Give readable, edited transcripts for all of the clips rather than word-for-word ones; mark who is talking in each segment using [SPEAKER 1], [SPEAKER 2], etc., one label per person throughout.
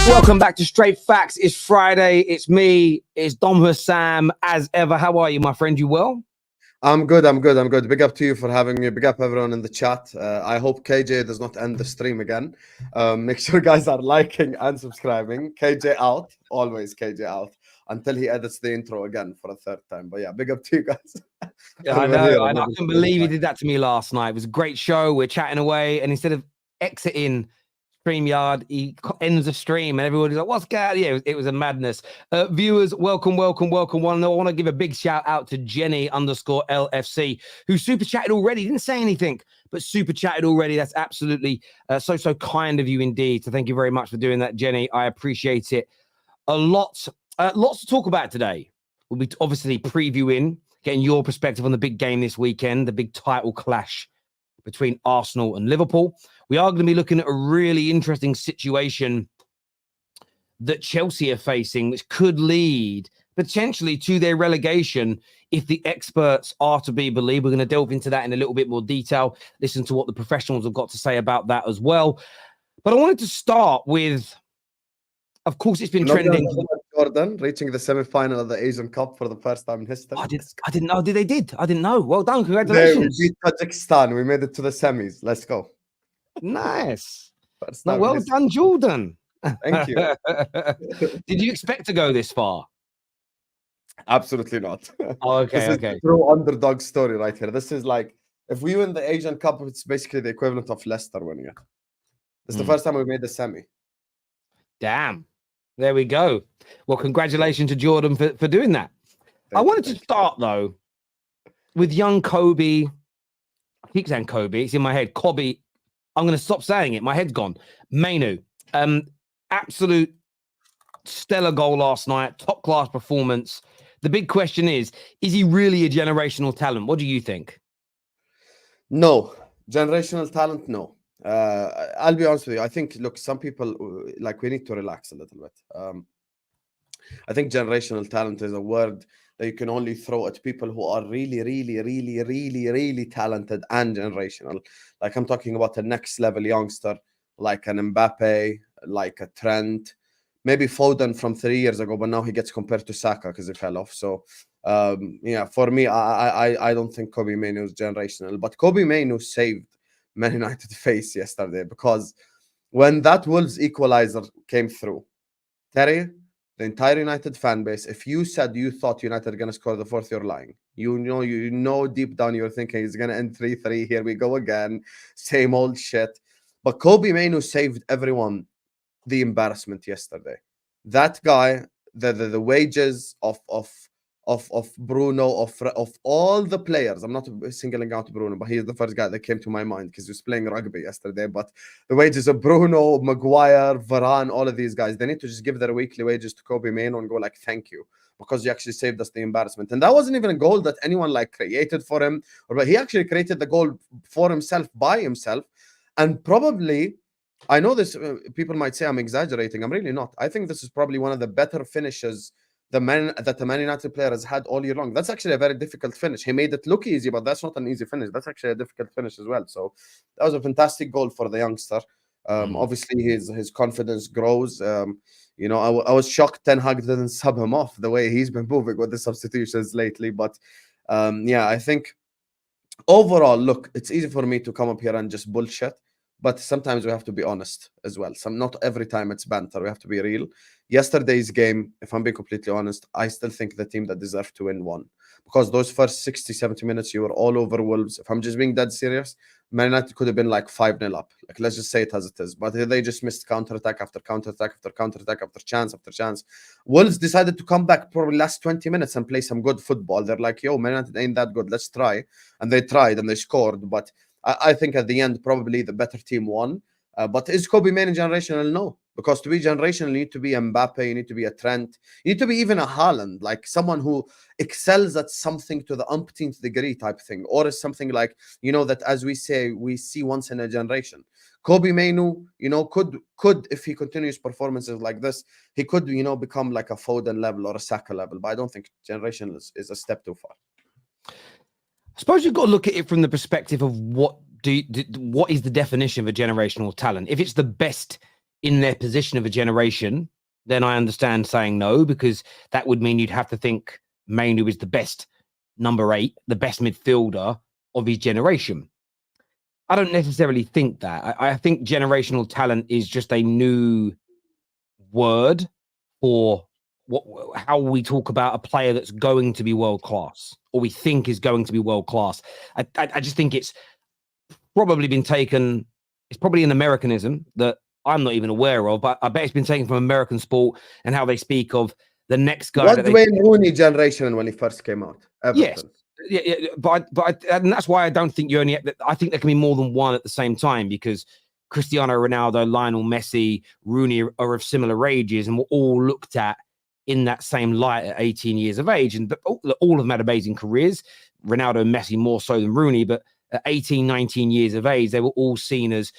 [SPEAKER 1] Welcome back to Straight Facts. It's Friday. It's me. It's Dom Hussam. As ever, how are you, my friend? You well?
[SPEAKER 2] I'm good. Big up to you for having me. Big up everyone in the chat. I hope KJ does not end the stream again. Make sure guys are liking and subscribing. KJ out. Always KJ out. Until he edits the intro again for a third time. But yeah, big up to you guys.
[SPEAKER 1] I know. I couldn't believe he did that to me last night. It was a great show. We're chatting away. And instead of exiting StreamYard, he ends the stream and everybody's like, what's going on? Yeah, it was a madness. Viewers, welcome. I want to give a big shout out to Jenny_LFC, who super chatted already. Didn't say anything, but super chatted already. That's absolutely so kind of you indeed. So thank you very much for doing that, Jenny. I appreciate it a lot. Lots to talk about today. We'll be obviously previewing, getting your perspective on the big game this weekend, the big title clash between Arsenal and Liverpool. We are going to be looking at a really interesting situation that Chelsea are facing, which could lead potentially to their relegation if the experts are to be believed. We're going to delve into that in a little bit more detail, listen to what the professionals have got to say about that as well. But I wanted to start with, of course, it's been trending.
[SPEAKER 2] Jordan reaching the semi-final of the Asian Cup for the first time in history.
[SPEAKER 1] I didn't know. I didn't know. Well done. Congratulations.
[SPEAKER 2] We beat Tajikistan. We made it to the semis. Let's go.
[SPEAKER 1] Nice. Well done, Jordan.
[SPEAKER 2] Thank you.
[SPEAKER 1] Did you expect to go this far?
[SPEAKER 2] Absolutely not.
[SPEAKER 1] Oh, okay.
[SPEAKER 2] This is a true underdog story right here. This is like, if we win the Asian Cup, it's basically the equivalent of Leicester winning it. It's the first time we made the semi.
[SPEAKER 1] Damn. There we go. Well, congratulations to Jordan for doing that. I wanted to start, though, with young Kobbie. I keep saying Kobbie. It's in my head. Kobbie. I'm going to stop saying it. My head's gone. Mainoo. Absolute stellar goal last night. Top-class performance. The big question is he really a generational talent? What do you think?
[SPEAKER 2] No. Generational talent, no. I'll be honest with you. I think, look, some people, we need to relax a little bit. I think generational talent is a word that you can only throw at people who are really, really, really, really, really talented and generational. Like, I'm talking about a next level youngster, like an Mbappe, like a Trent, maybe Foden from 3 years ago, but now he gets compared to Saka because he fell off. So, for me, I don't think Kobbie Mainoo is generational. But Kobbie Mainoo saved Man United face yesterday, because when that Wolves equalizer came through, Terry, the entire United fan base, if you said you thought United are going to score the fourth, you're lying. You know deep down you're thinking it's going to end 3-3. Here we go again. Same old shit. But Kobbie Mainoo saved everyone the embarrassment yesterday. That guy, the wages of Bruno, of all the players. I'm not singling out Bruno, but he's the first guy that came to my mind because he was playing rugby yesterday. But the wages of Bruno, Maguire, Varane, all of these guys, they need to just give their weekly wages to Kobbie Mainoo and go like, thank you, because you actually saved us the embarrassment. And that wasn't even a goal that anyone created for him, but he actually created the goal for himself, by himself. And probably, I know this, people might say I'm exaggerating. I'm really not. I think this is probably one of the better finishes the Man United player has had all year long. That's actually a very difficult finish. He made it look easy, but that's not an easy finish. That's actually a difficult finish as well. So that was a fantastic goal for the youngster. Obviously, his confidence grows. I was shocked Ten Hag didn't sub him off the way he's been moving with the substitutions lately. But I think overall, look, it's easy for me to come up here and just bullshit. But sometimes we have to be honest as well. Not every time it's banter. We have to be real. Yesterday's game, if I'm being completely honest, I still think the team that deserved to win won. Because those first 60, 70 minutes, you were all over Wolves. If I'm just being dead serious, Man United could have been 5-0 up. Let's just say it as it is. But they just missed counter-attack after counter-attack after counter-attack after chance after chance. Wolves decided to come back probably last 20 minutes and play some good football. They're like, yo, Man United ain't that good. Let's try. And they tried and they scored. But I think at the end, probably the better team won. But is Kobbie Mainoo generational? No. Because to be generational, you need to be Mbappe, you need to be a Trent, you need to be even a Haaland, like someone who excels at something to the umpteenth degree type thing, or is something like, you know, that as we say, we see once in a generation. Kobbie Mainoo, you know, could if he continues performances like this, he could, you know, become like a Foden level or a Saka level. But I don't think generational is a step too far.
[SPEAKER 1] I suppose you've got to look at it from the perspective of what is the definition of a generational talent. If it's the best in their position of a generation, then I understand saying no, because that would mean you'd have to think Mainoo is the best number 8, the best midfielder of his generation. I don't necessarily think that. I think generational talent is just a new word for how we talk about a player that's going to be world class, or we think is going to be world class. I just think it's probably been taken. It's probably an Americanism that I'm not even aware of, but I bet it's been taken from American sport and how they speak of the next guy.
[SPEAKER 2] Was Wayne Rooney generation when he first came out? Everton.
[SPEAKER 1] Yes, yeah, but and that's why I don't think you only. I think there can be more than one at the same time, because Cristiano Ronaldo, Lionel Messi, Rooney are of similar ages and were all looked at in that same light at 18 years of age, and all of them had amazing careers. Ronaldo and Messi more so than Rooney, but at 18, 19 years of age, they were all seen as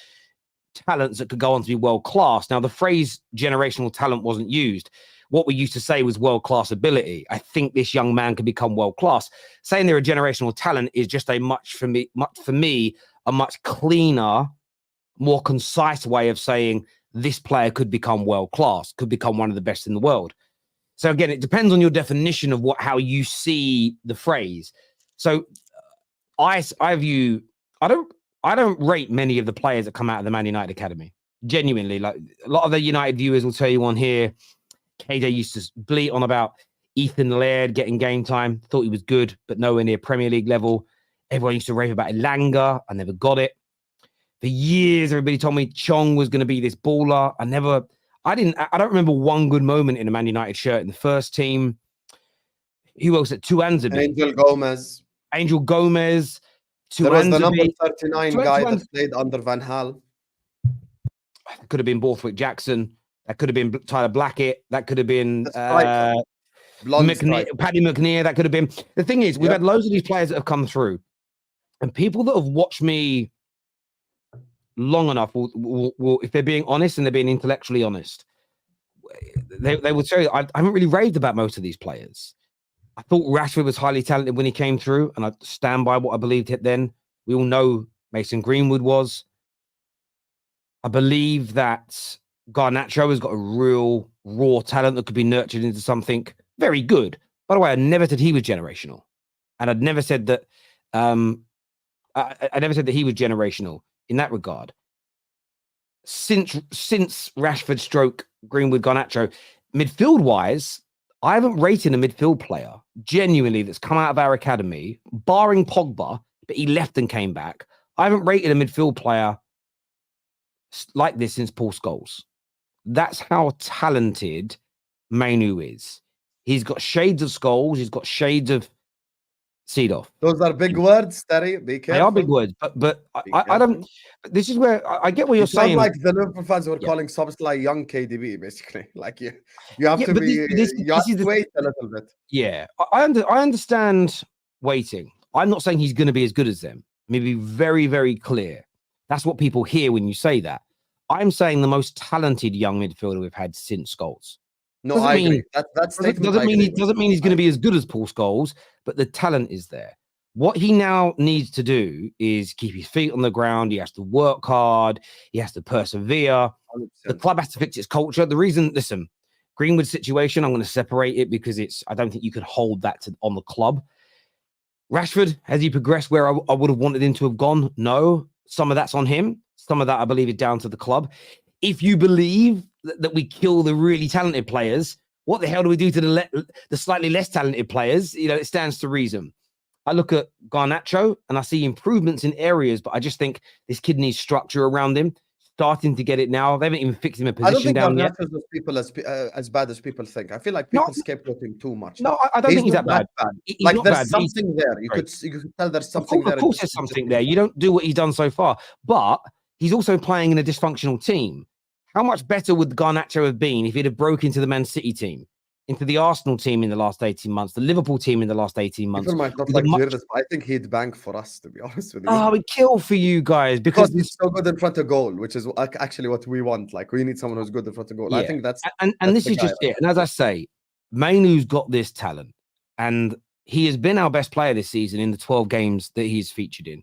[SPEAKER 1] talents that could go on to be world class. Now, the phrase generational talent wasn't used. What we used to say was world class ability. I think this young man could become world class. Saying they're a generational talent is just a much cleaner, more concise way of saying this player could become world class, could become one of the best in the world. So again, it depends on your definition of how you see the phrase. So I don't rate many of the players that come out of the Man United academy. Genuinely, like a lot of the United viewers will tell you on here, KJ used to bleat on about Ethan Laird getting game time. Thought he was good, but nowhere near Premier League level. Everyone used to rave about Elanga. I never got it. For years, everybody told me Chong was going to be this baller. I don't remember one good moment in a Man United shirt in the first team. Who else at Tuanzebe? Angel Gomez.
[SPEAKER 2] There was the number 39 guy that played under Van Gaal.
[SPEAKER 1] That could have been Borthwick Jackson. That could have been Tyler Blackett. That could have been Paddy McNear. That could have been. The thing is, we've had loads of these players that have come through, and people that have watched me long enough will, if they're being honest and they're being intellectually honest, they would say I haven't really raved about most of these players. I thought Rashford was highly talented when he came through, and I stand by what I believed then. We all know Mason Greenwood was. I believe that Garnacho has got a real raw talent that could be nurtured into something very good. By the way, I never said he was generational, and I'd never said that. I never said that he was generational in that regard. Since Rashford stroke Greenwood Garnacho, midfield wise, I haven't rated a midfield player genuinely that's come out of our academy, barring Pogba, but he left and came back. I haven't rated a midfield player like this since Paul Scholes. That's how talented Mainoo is. He's got shades of Scholes. He's got shades of Seedorf.
[SPEAKER 2] Those are big words, Terry. Be careful.
[SPEAKER 1] They are big words, but I don't. This is where I get what you're saying.
[SPEAKER 2] Like the Liverpool fans were calling Szoboszlai young KDB, basically. Like you have to be. You have to wait a little bit.
[SPEAKER 1] Yeah, I understand waiting. I'm not saying he's going to be as good as them. Let me be very, very clear. That's what people hear when you say that. I'm saying the most talented young midfielder we've had since Scholes.
[SPEAKER 2] No, I agree.
[SPEAKER 1] Doesn't mean he's going to be as good as Paul Scholes, but the talent is there. What he now needs to do is keep his feet on the ground. He has to work hard. He has to persevere. 100%. The club has to fix its culture. The reason, listen, Greenwood's situation, I'm going to separate it because I don't think you can hold that on the club. Rashford, has he progressed where I would have wanted him to have gone? No. Some of that's on him. Some of that, I believe, is down to the club. If you believe that we kill the really talented players, what the hell do we do to the slightly less talented players? You know, it stands to reason. I look at Garnacho and I see improvements in areas, but I just think this kid needs structure around him. Starting to get it now. They haven't even fixed him a position down yet. I don't think
[SPEAKER 2] people as bad as people think. I feel like people scapegoat him too much.
[SPEAKER 1] No, I don't think he's that bad.
[SPEAKER 2] Like there's something there. You could tell there's something there.
[SPEAKER 1] Of course, there's something there. You don't do what he's done so far, but he's also playing in a dysfunctional team. How much better would Garnacho have been if he'd have broke into the Man City team, into the Arsenal team in the last 18 months, the Liverpool team in the last 18 months?
[SPEAKER 2] People might not like to hear this, but I think he'd bank for us, to be honest with you.
[SPEAKER 1] Oh, we kill for you guys
[SPEAKER 2] because he's so good in front of goal, which is actually what we want. Like, we need someone who's good in front of goal.
[SPEAKER 1] Yeah.
[SPEAKER 2] I think that's
[SPEAKER 1] and this is just it. And as I say, Mainoo's got this talent, and he has been our best player this season in the 12 games that he's featured in.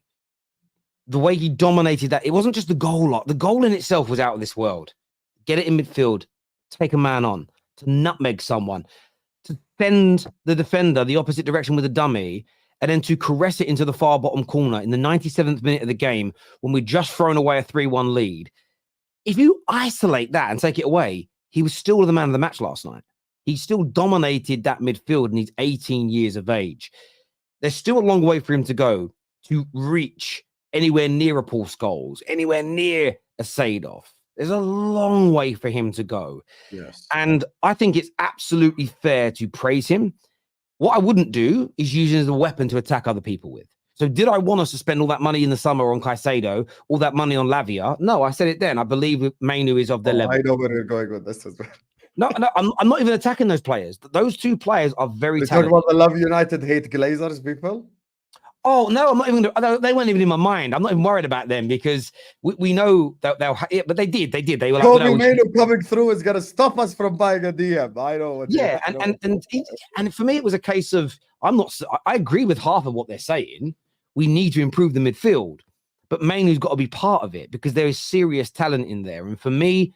[SPEAKER 1] The way he dominated that, it wasn't just the goal lot. The goal in itself was out of this world. Get it in midfield, take a man on, to nutmeg someone, to send the defender the opposite direction with a dummy, and then to caress it into the far bottom corner in the 97th minute of the game when we'd just thrown away a 3-1 lead. If you isolate that and take it away, he was still the man of the match last night. He still dominated that midfield, and he's 18 years of age. There's still a long way for him to go to reach anywhere near a Paul Scholes, anywhere near a Seedorf. There's a long way for him to go.
[SPEAKER 2] Yes.
[SPEAKER 1] And I think it's absolutely fair to praise him. What I wouldn't do is use it as a weapon to attack other people with. So did I want us to spend all that money in the summer on Caicedo, all that money on Lavia? No, I said it then. I believe Mainoo is of their level.
[SPEAKER 2] I know where you're going with this as well.
[SPEAKER 1] No, I'm not even attacking those players. Those two players are very talented.
[SPEAKER 2] Talk about the Love United hate Glazers, people.
[SPEAKER 1] Oh, no, I'm not even. They weren't even in my mind. I'm not even worried about them because we know that they'll. Yeah, but they did. They were like,
[SPEAKER 2] Kobbie Mainoo coming through is going to stop us from buying a DM. I know. What
[SPEAKER 1] yeah, and for me, it was a case of I agree with half of what they're saying. We need to improve the midfield, but Mainoo's got to be part of it because there is serious talent in there. And for me,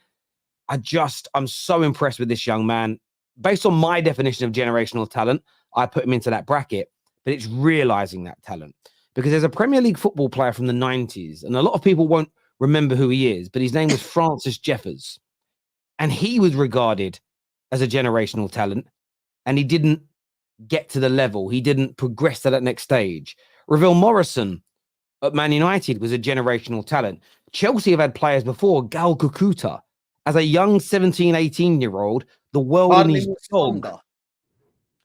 [SPEAKER 1] I'm so impressed with this young man. Based on my definition of generational talent, I put him into that bracket. But it's realizing that talent because there's a Premier League football player from the 90s, and a lot of people won't remember who he is, but his name was Francis Jeffers, and he was regarded as a generational talent, and he didn't get to the level. He didn't progress to that next stage. Ravel Morrison at Man United was a generational talent. Chelsea have had players before, Gal Kukuta, as a young 17, 18-year-old, the world in his dog.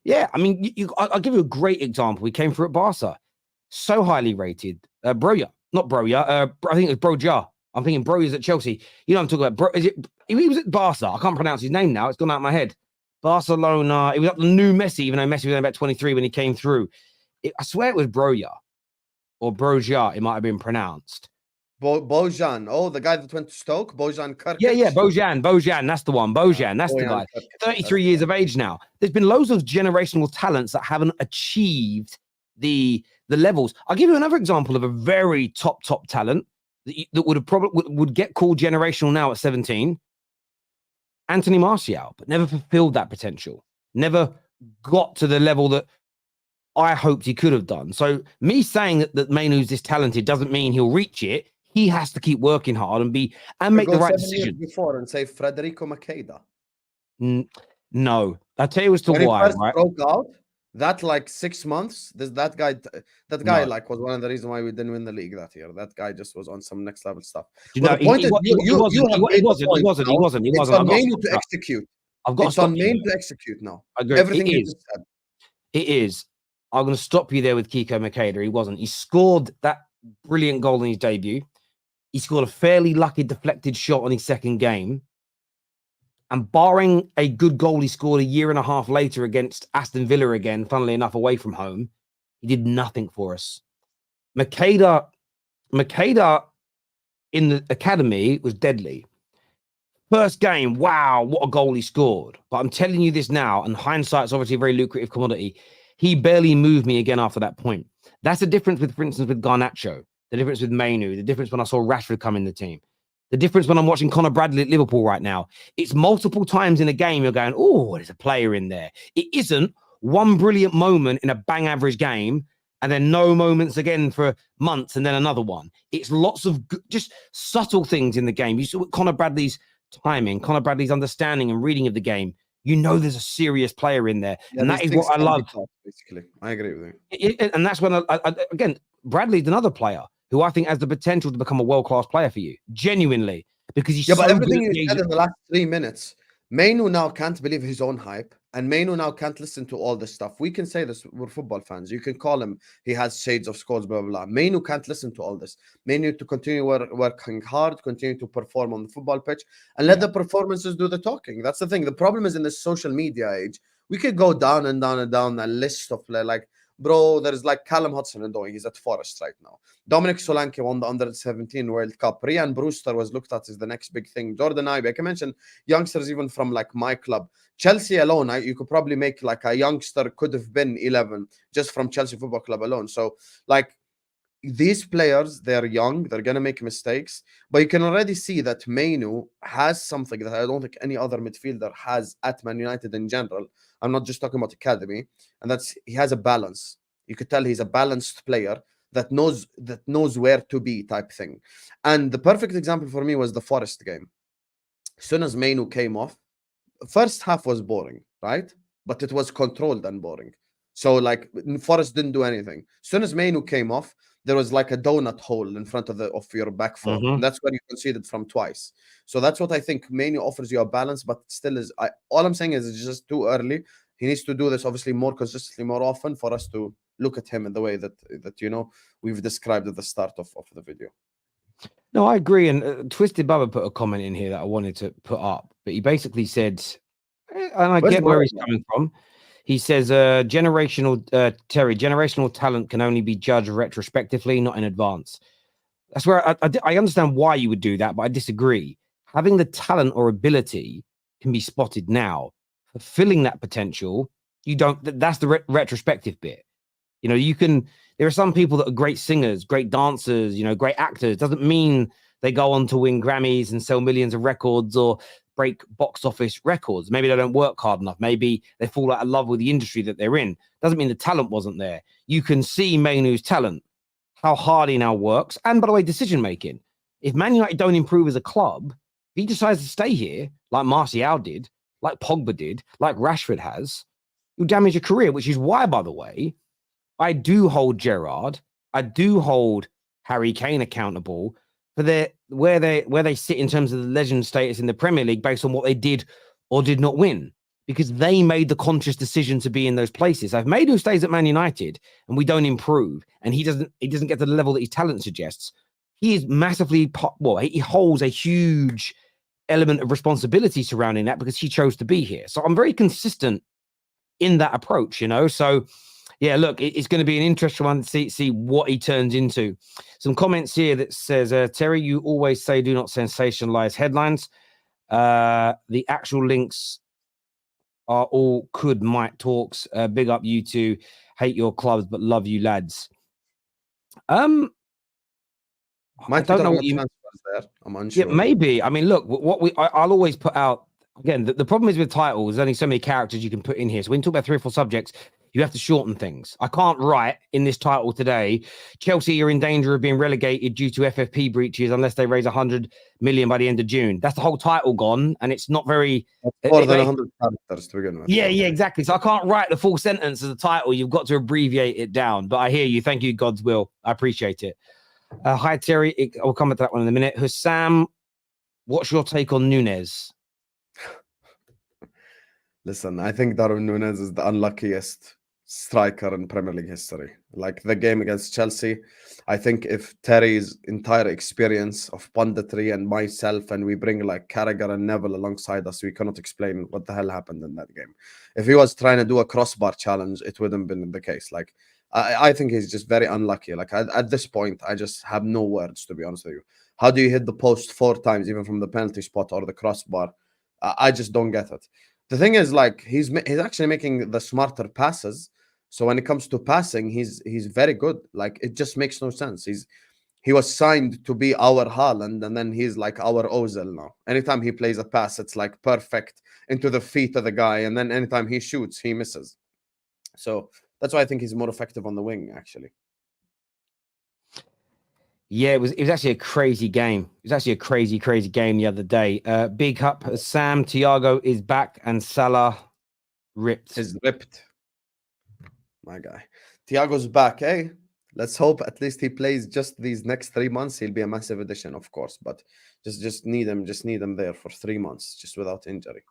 [SPEAKER 1] Yeah, I mean, I'll give you a great example. He came through at Barca, so highly rated. Broja, not Broja. I think it was Broja. I'm thinking Broja's at Chelsea. You know what I'm talking about. He was at Barca. I can't pronounce his name now. It's gone out of my head. Barcelona. It was up the new Messi, even though Messi was only about 23 when he came through. I swear it was Broja or Broja. It might have been pronounced.
[SPEAKER 2] Bojan. Oh, the guy that went to Stoke. Bojan Kirkic.
[SPEAKER 1] Yeah. Bojan. That's the one. Bojan. That's the guy. 33 years of age now. There's been loads of generational talents that haven't achieved the levels. I'll give you another example of a very top talent that would get called generational now at 17. Anthony Martial, but never fulfilled that potential. Never got to the level that I hoped he could have done. So me saying that Mainoo's this talented doesn't mean he'll reach it. He has to keep working hard and make the right decision.
[SPEAKER 2] Before and say Federico Macheda.
[SPEAKER 1] No, I tell you as to why.
[SPEAKER 2] When he first broke out, that like 6 months. That guy like was one of the reasons why we didn't win the league that year. That guy just was on some next level stuff.
[SPEAKER 1] He wasn't.
[SPEAKER 2] It's on Mainoo to execute. It's on Mainoo to execute now. Everything you just said.
[SPEAKER 1] It is. I'm going to stop you there with Kiko Macheda. He wasn't. He scored that brilliant goal in his debut. He scored a fairly lucky deflected shot on his second game. And barring a good goal he scored a year and a half later against Aston Villa again, funnily enough, away from home, he did nothing for us. Macheda in the academy was deadly. First game, wow, what a goal he scored. But I'm telling you this now, and hindsight's obviously a very lucrative commodity. He barely moved me again after that point. That's the difference with, for instance, with Garnacho, the difference with Mainoo, the difference when I saw Rashford come in the team, the difference when I'm watching Conor Bradley at Liverpool right now. It's multiple times in a game you're going, oh, there's a player in there. It isn't one brilliant moment in a bang average game and then no moments again for months and then another one. It's lots of just subtle things in the game. You saw Conor Bradley's timing, Conor Bradley's understanding and reading of the game. You know there's a serious player in there. Yeah, and that is what I love.
[SPEAKER 2] Basically, I agree with
[SPEAKER 1] you. And that's when, again, Bradley's another player who I think has the potential to become a world-class player for you. Genuinely. Because he's
[SPEAKER 2] but everything he said in the last 3 minutes, Mainoo now can't believe his own hype. And Mainoo now can't listen to all this stuff. We can say this, we're football fans. You can call him, he has shades of scores, blah, blah, blah. Mainoo can't listen to all this. Mainoo to continue working hard, continue to perform on the football pitch, and let the performances do the talking. That's the thing. The problem is in this social media age, we could go down and down and down a list of like, bro, there's like Callum Hudson-Odoi, he's at Forest right now. Dominic Solanke won the Under-17 World Cup. Ryan Brewster was looked at as the next big thing. Jordan Ibe, I can mention youngsters even from like my club. Chelsea alone, you could probably make like a youngster could have been 11 just from Chelsea Football Club alone. So like these players, they're young, they're going to make mistakes, but you can already see that Mainoo has something that I don't think any other midfielder has at Man United in general. I'm not just talking about academy, and that's he has a balance. You could tell he's a balanced player that knows where to be type thing. And the perfect example for me was the Forest game. As soon as Mainoo came off, first half was boring, right? But it was controlled and boring. So like Forest didn't do anything. As soon as Mainoo came off, there was like a donut hole in front of your back four. And that's where you conceded from twice. So that's what I think. Mainoo offers you a balance, but still is all I'm saying is it's just too early. He needs to do this obviously more consistently, more often for us to look at him in the way that we've described at the start of the video.
[SPEAKER 1] No, I agree. And Twisted Bubba put a comment in here that I wanted to put up, but he basically said, and I get where he's coming from. He says, generational talent can only be judged retrospectively, not in advance. That's where I understand why you would do that, but I disagree. Having the talent or ability can be spotted now. Fulfilling that potential, you don't. That's the retrospective bit. You know, there are some people that are great singers, great dancers, great actors. Doesn't mean they go on to win Grammys and sell millions of records or break box office records. Maybe they don't work hard enough. Maybe they fall out of love with the industry that they're in. Doesn't mean the talent wasn't there. You can see Mainoo's talent, how hard he now works. And by the way, decision making. If Man United don't improve as a club, if he decides to stay here, like Martial did, like Pogba did, like Rashford has, you'll damage your career, which is why, by the way, I do hold Gerrard, I do hold Harry Kane accountable for where they sit in terms of the legend status in the Premier League based on what they did or did not win, because they made the conscious decision to be in those places. If Mainoo stays at Man United and we don't improve, and he doesn't get to the level that his talent suggests, he is massively he holds a huge element of responsibility surrounding that because he chose to be here. So I'm very consistent in that approach, So yeah, look, it's going to be an interesting one to see what he turns into. Some comments here that says, Terry, you always say do not sensationalize headlines. The actual links are all might talks. Big up you two. Hate your clubs, but love you lads. I don't know what you
[SPEAKER 2] there. I'm unsure.
[SPEAKER 1] Yeah, maybe. I mean, look, I'll always put out again. The problem is with titles, there's only so many characters you can put in here. So when you talk about 3 or 4 subjects, you have to shorten things. I can't write in this title today, Chelsea are in danger of being relegated due to FFP breaches unless they raise 100 million by the end of June. That's the whole title gone, and it's not very
[SPEAKER 2] more than 100 characters to begin with.
[SPEAKER 1] Yeah, exactly. So I can't write the full sentence as a title. You've got to abbreviate it down. But I hear you. Thank you, God's will. I appreciate it. Hi, Terry. I'll come to that one in a minute. Hussam, what's your take on Nunes?
[SPEAKER 2] Listen, I think Darwin Nunes is the unluckiest striker in Premier League history. Like the game against Chelsea, I think if Terry's entire experience of punditry and myself, and we bring like Carragher and Neville alongside us, we cannot explain what the hell happened in that game. If he was trying to do a crossbar challenge, it wouldn't have been the case. Like I think he's just very unlucky. Like at this point, I just have no words, to be honest with you. How do you hit the post 4 times, even from the penalty spot or the crossbar? I just don't get it. The thing is, like, he's actually making the smarter passes. So when it comes to passing, he's very good. Like, it just makes no sense. He was signed to be our Haaland, and then he's like our Ozil now. Anytime he plays a pass, it's like perfect into the feet of the guy, and then anytime he shoots, he misses. So that's why I think he's more effective on the wing, actually.
[SPEAKER 1] Yeah, it was actually a crazy game. It was actually a crazy game the other day. Big up, Sam. Thiago is back, and Salah ripped.
[SPEAKER 2] Is ripped. My guy. Thiago's back, eh? Let's hope at least he plays just these next 3 months. He'll be a massive addition, of course, but just need him there for 3 months, just without injury.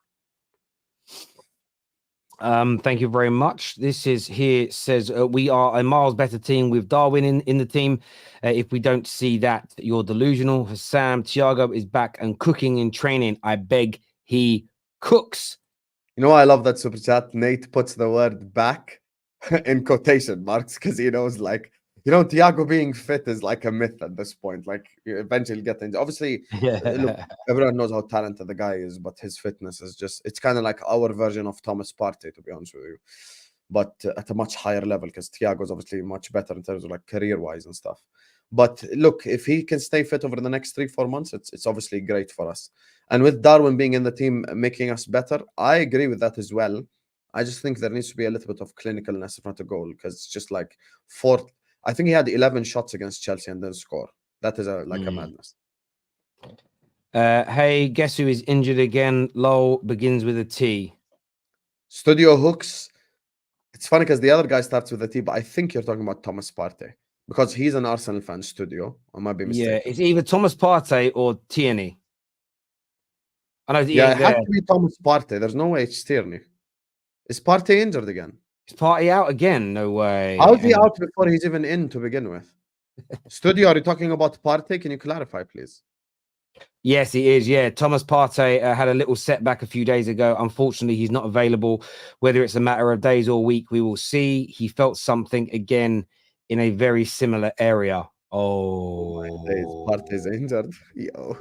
[SPEAKER 1] Thank you very much. This is here says we are a miles better team with Darwin in the team. If we don't see that, you're delusional. Sam Thiago is back and cooking in training. I beg he cooks.
[SPEAKER 2] You know, I love that super chat. Nate puts the word back in quotation marks because he knows, like, you know, Thiago being fit is like a myth at this point. Like, you eventually get into, obviously, look, everyone knows how talented the guy is, but his fitness is just, it's kind of like our version of Thomas Partey, to be honest with you, but at a much higher level because Thiago is obviously much better in terms of like career wise and stuff. But look, if he can stay fit over the next 3-4 months, it's obviously great for us. And with Darwin being in the team, making us better, I agree with that as well. I just think there needs to be a little bit of clinicalness in front of goal because it's just like I think he had 11 shots against Chelsea and didn't score. That is a madness.
[SPEAKER 1] Hey, guess who is injured again? Lol begins with a T.
[SPEAKER 2] Studio Hooks. It's funny because the other guy starts with a T, but I think you're talking about Thomas Partey because he's an Arsenal fan. Studio, I might be mistaken.
[SPEAKER 1] Yeah, it's either Thomas Partey or Tierney. I know.
[SPEAKER 2] Yeah, it has to be Thomas Partey. There's no way it's Tierney. Is Partey injured again?
[SPEAKER 1] Is Partey out again? No way.
[SPEAKER 2] How's he out before he's even in to begin with? Studio, are you talking about Partey? Can you clarify, please?
[SPEAKER 1] Yes, he is. Yeah, Thomas Partey had a little setback a few days ago. Unfortunately, he's not available. Whether it's a matter of days or week, we will see. He felt something again in a very similar area.
[SPEAKER 2] Partey's injured. Yo.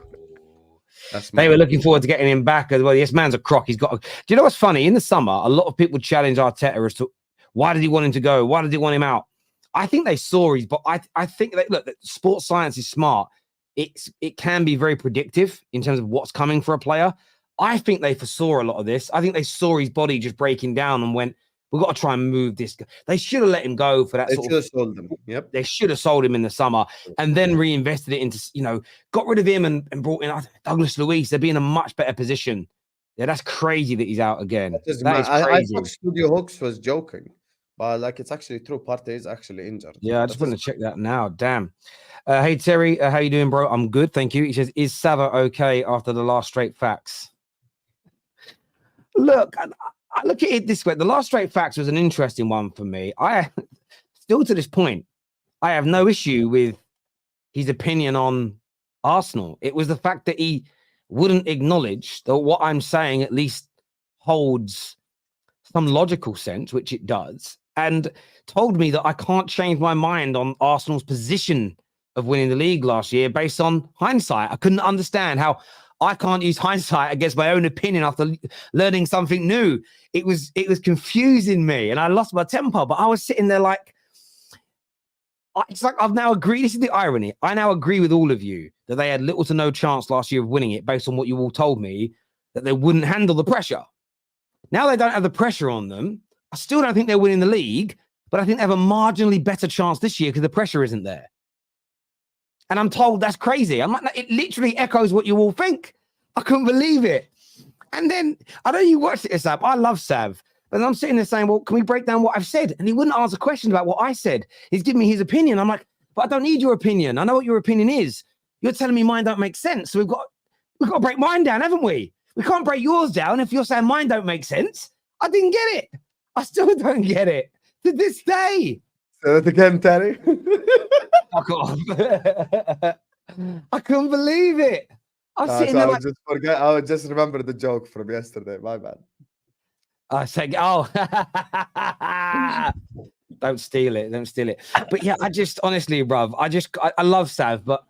[SPEAKER 1] They were looking forward to getting him back as well. This man's a crock. He's got. Do you know what's funny? In the summer, a lot of people challenge Arteta as to why did he want him to go? Why did he want him out? I think they saw his, but I think that look, sports science is smart. It can be very predictive in terms of what's coming for a player. I think they foresaw a lot of this. I think they saw his body just breaking down and went, we've got to try and move this. They should have let him go for that.
[SPEAKER 2] They should have sold him. Yep.
[SPEAKER 1] They should have sold him in the summer and then reinvested it into, got rid of him and brought in Douglas Luiz. They'd be in a much better position. Yeah, that's crazy that he's out again. That is crazy.
[SPEAKER 2] I thought Studio Hooks was joking, but like it's actually true. Partey is actually injured.
[SPEAKER 1] Yeah, I just want to check that now. Damn. Hey, Terry, how you doing, bro? I'm good, thank you. He says, is Sava okay after the last straight facts? Look, I look at it this way. The last straight facts was an interesting one for me. I still to this point, I have no issue with his opinion on Arsenal. It was the fact that he wouldn't acknowledge that what I'm saying at least holds some logical sense, which it does, and told me that I can't change my mind on Arsenal's position of winning the league last year based on hindsight. I couldn't understand how I can't use hindsight against my own opinion after learning something new. It was confusing me and I lost my temper, but I was sitting there like, it's like I've now agreed. This is the irony. I now agree with all of you that they had little to no chance last year of winning it based on what you all told me, that they wouldn't handle the pressure. Now they don't have the pressure on them. I still don't think they're winning the league, but I think they have a marginally better chance this year because the pressure isn't there. And I'm told that's crazy. I'm like, it literally echoes what you all think. I couldn't believe it. And then, I know you watched it, Sav. I love Sav. But I'm sitting there saying, well, can we break down what I've said? And he wouldn't answer questions about what I said. He's giving me his opinion. I'm like, but I don't need your opinion. I know what your opinion is. You're telling me mine don't make sense. So we've got to break mine down, haven't we? We can't break yours down if you're saying mine don't make sense. I didn't get it. I still don't get it to this day.
[SPEAKER 2] Say it again, Terry.
[SPEAKER 1] Fuck off. I couldn't believe it. I was sitting there like,
[SPEAKER 2] I would just remember the joke from yesterday. My bad.
[SPEAKER 1] I say, don't steal it. But yeah, I just honestly, bruv, I love Sav, but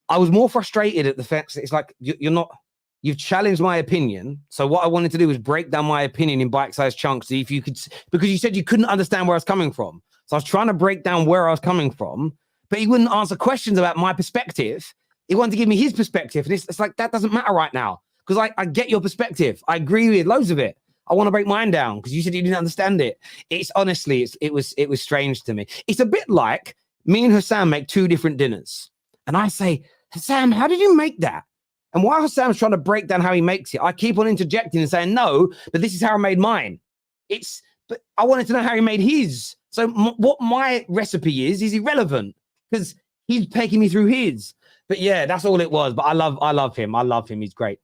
[SPEAKER 1] I was more frustrated at the fact that it's like you've challenged my opinion. So what I wanted to do was break down my opinion in bite-sized chunks. See if you could, because you said you couldn't understand where I was coming from. So I was trying to break down where I was coming from, but he wouldn't answer questions about my perspective. He wanted to give me his perspective. And it's like, that doesn't matter right now because I get your perspective. I agree with loads of it. I want to break mine down because you said you didn't understand it. It's honestly, it was strange to me. It's a bit like me and Hassan make two different dinners. And I say, Hassan, how did you make that? And while Hassan's trying to break down how he makes it, I keep on interjecting and saying, no, but this is how I made mine. But I wanted to know how he made his. So what my recipe is irrelevant because he's taking me through his. But yeah, that's all it was. But I love him. I love him. He's great.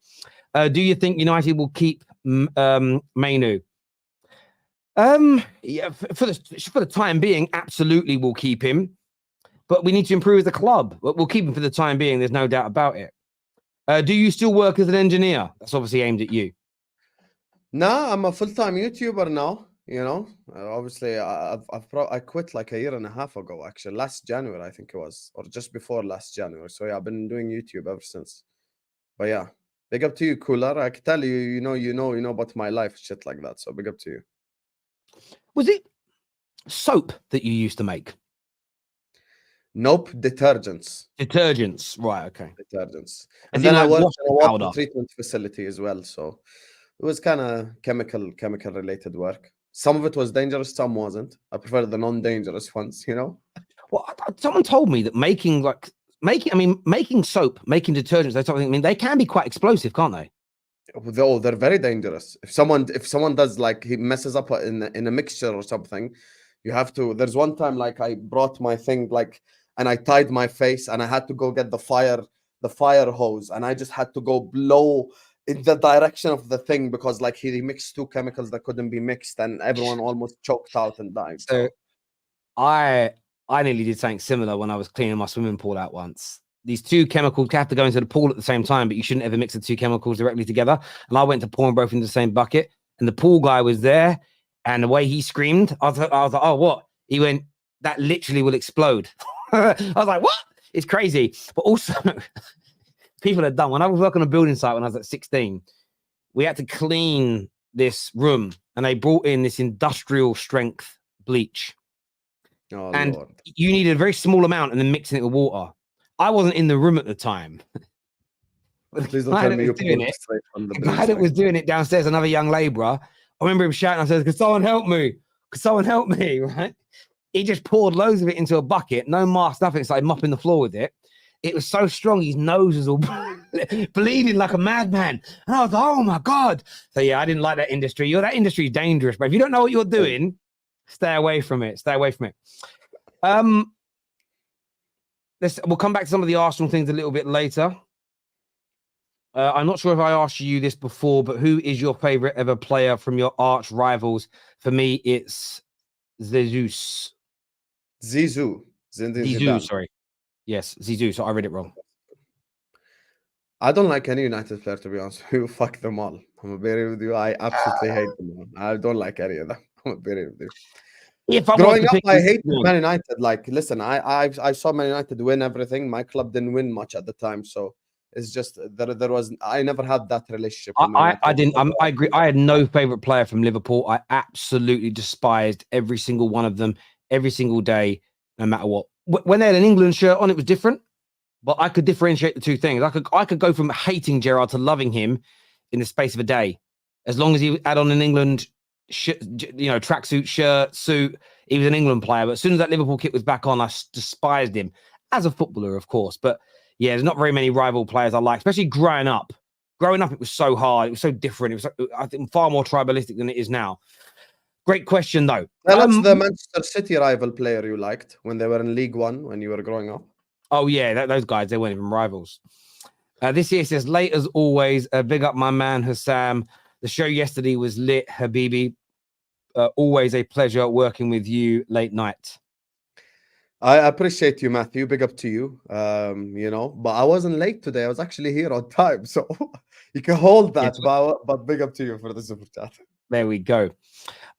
[SPEAKER 1] Do you think United will keep Mainoo? Yeah, for the time being, absolutely we'll keep him. But we need to improve as a club. But we'll keep him for the time being. There's no doubt about it. Do you still work as an engineer? That's obviously aimed at you.
[SPEAKER 2] Nah, I'm a full-time YouTuber now. You know, obviously, I quit like a year and a half ago. Actually, last January I think it was, or just before last January. So yeah, I've been doing YouTube ever since. But yeah, big up to you, Cooler. I can tell you, you know about my life, shit like that. So big up to you.
[SPEAKER 1] Was it soap that you used to make?
[SPEAKER 2] Nope, detergents.
[SPEAKER 1] Detergents, right? Okay.
[SPEAKER 2] Detergents, and then I
[SPEAKER 1] like
[SPEAKER 2] worked in a water
[SPEAKER 1] powder?
[SPEAKER 2] treatment facility as well. So it was kind of chemical related work. Some of it was dangerous, some wasn't. I prefer the non-dangerous ones, you know.
[SPEAKER 1] Well, someone told me that making soap, making detergents, they can be quite explosive, can't they?
[SPEAKER 2] Though they're very dangerous. If someone does, like, he messes up in a mixture or something, you have to. There's one time, like, I brought my thing, like, and I tied my face, and I had to go get the fire hose, and I just had to go blow in the direction of the thing because, like, he mixed two chemicals that couldn't be mixed, and everyone almost choked out and died.
[SPEAKER 1] So I nearly did something similar when I was cleaning my swimming pool out once. These two chemicals have to go into the pool at the same time, but you shouldn't ever mix the two chemicals directly together. And I went to pour them both into the same bucket, and the pool guy was there, and the way he screamed, I was like, "Oh, what?" He went, "That literally will explode." I was like, "What?" It's crazy. But also, people are dumb. When I was working on a building site when I was at 16, we had to clean this room, and they brought in this industrial strength bleach.
[SPEAKER 2] Oh,
[SPEAKER 1] and
[SPEAKER 2] Lord.
[SPEAKER 1] You needed a very small amount and then mixing it with water. I wasn't in the room at the time.
[SPEAKER 2] Please don't tell me you
[SPEAKER 1] doing it. The guy that was doing it downstairs, another young labourer. I remember him shouting. I said, "Could someone help me? Could someone help me?" Right? He just poured loads of it into a bucket, no mask, nothing. Started mopping the floor with it. It was so strong, his nose was all bleeding like a madman. And I was like, "Oh my God!" So yeah, I didn't like that industry. That industry is dangerous, but if you don't know what you're doing, stay away from it. Stay away from it. We'll come back to some of the Arsenal things a little bit later. I'm not sure if I asked you this before, but who is your favorite ever player from your arch rivals? For me, it's Zizou. Sorry. Yes, Zizou. So I read it wrong.
[SPEAKER 2] I don't like any United player, to be honest. You fuck them all. I'm gonna be real with you. I absolutely hate them. I don't like any of them. I'm gonna be real with you. Growing up, I hated Man United. Like, listen, I saw Man United win everything. My club didn't win much at the time, so it's just there was. I never had that relationship with Man
[SPEAKER 1] I didn't. I agree. I had no favorite player from Liverpool. I absolutely despised every single one of them, every single day, no matter what. When they had an England shirt on, it was different, but I could differentiate the two things. I could go from hating Gerrard to loving him in the space of a day, as long as he had on an England tracksuit, shirt, suit. He was an England player, but as soon as that Liverpool kit was back on, I despised him as a footballer, of course. But yeah, there's not very many rival players I like, especially growing up. Growing up, it was so hard. It was so different. It was, I think, far more tribalistic than it is now. Great question, though.
[SPEAKER 2] What's the Manchester City rival player you liked when they were in League One when you were growing up?
[SPEAKER 1] Oh, yeah, those guys, they weren't even rivals. This year says, late as always, big up my man, Hassam. The show yesterday was lit, Habibi. Always a pleasure working with you late night.
[SPEAKER 2] I appreciate you, Matthew. Big up to you. But I wasn't late today. I was actually here on time. So you can hold that, but big up to you for the super chat.
[SPEAKER 1] There we go.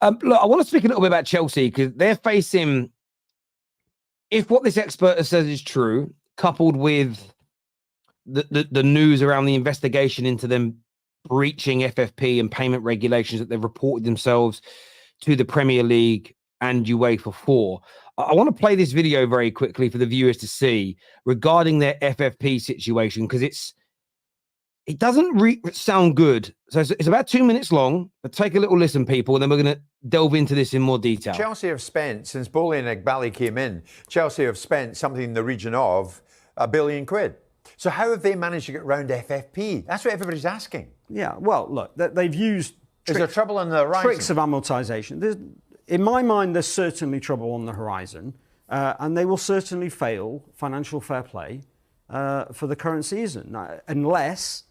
[SPEAKER 1] Look, I want to speak a little bit about Chelsea because they're facing, if what this expert says is true, coupled with the news around the investigation into them breaching FFP and payment regulations that they've reported themselves to the Premier League and UEFA for. I want to play this video very quickly for the viewers to see regarding their FFP situation, because it doesn't sound good. So it's about 2 minutes long, but take a little listen, people, and then we're going to delve into this in more detail.
[SPEAKER 3] Chelsea have spent, since Boli and Igbali came in, Chelsea have spent something in the region of £1 billion. So how have they managed to get around FFP? That's what everybody's asking.
[SPEAKER 4] Yeah, well, look, they've used...
[SPEAKER 3] Is there trouble on the horizon?
[SPEAKER 4] Tricks of amortisation. In my mind, there's certainly trouble on the horizon, and they will certainly fail financial fair play for the current season, unless,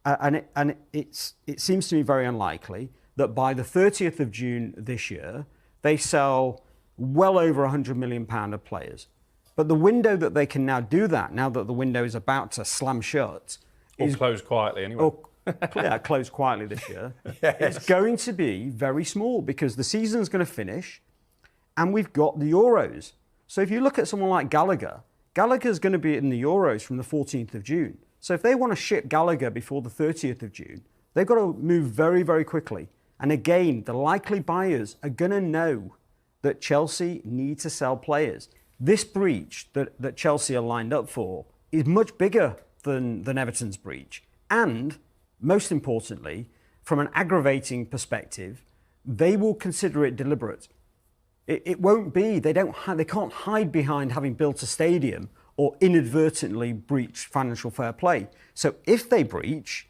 [SPEAKER 4] and it seems to me very unlikely, that by the 30th of June this year, they sell well over £100 million of players. But the window that they can now do that, now that the window is about to slam shut,
[SPEAKER 5] or close quietly anyway.
[SPEAKER 4] Or, yeah, close quietly this year.
[SPEAKER 3] Yes.
[SPEAKER 4] It's going to be very small because the season's going to finish and we've got the Euros. So if you look at someone like Gallagher's going to be in the Euros from the 14th of June. So if they want to ship Gallagher before the 30th of June, they've got to move very, very quickly. And again, the likely buyers are going to know that Chelsea need to sell players. This breach that Chelsea are lined up for is much bigger than Everton's breach. And most importantly, from an aggravating perspective, they will consider it deliberate. It won't be, they can't hide behind having built a stadium or inadvertently breached financial fair play. So if they breach,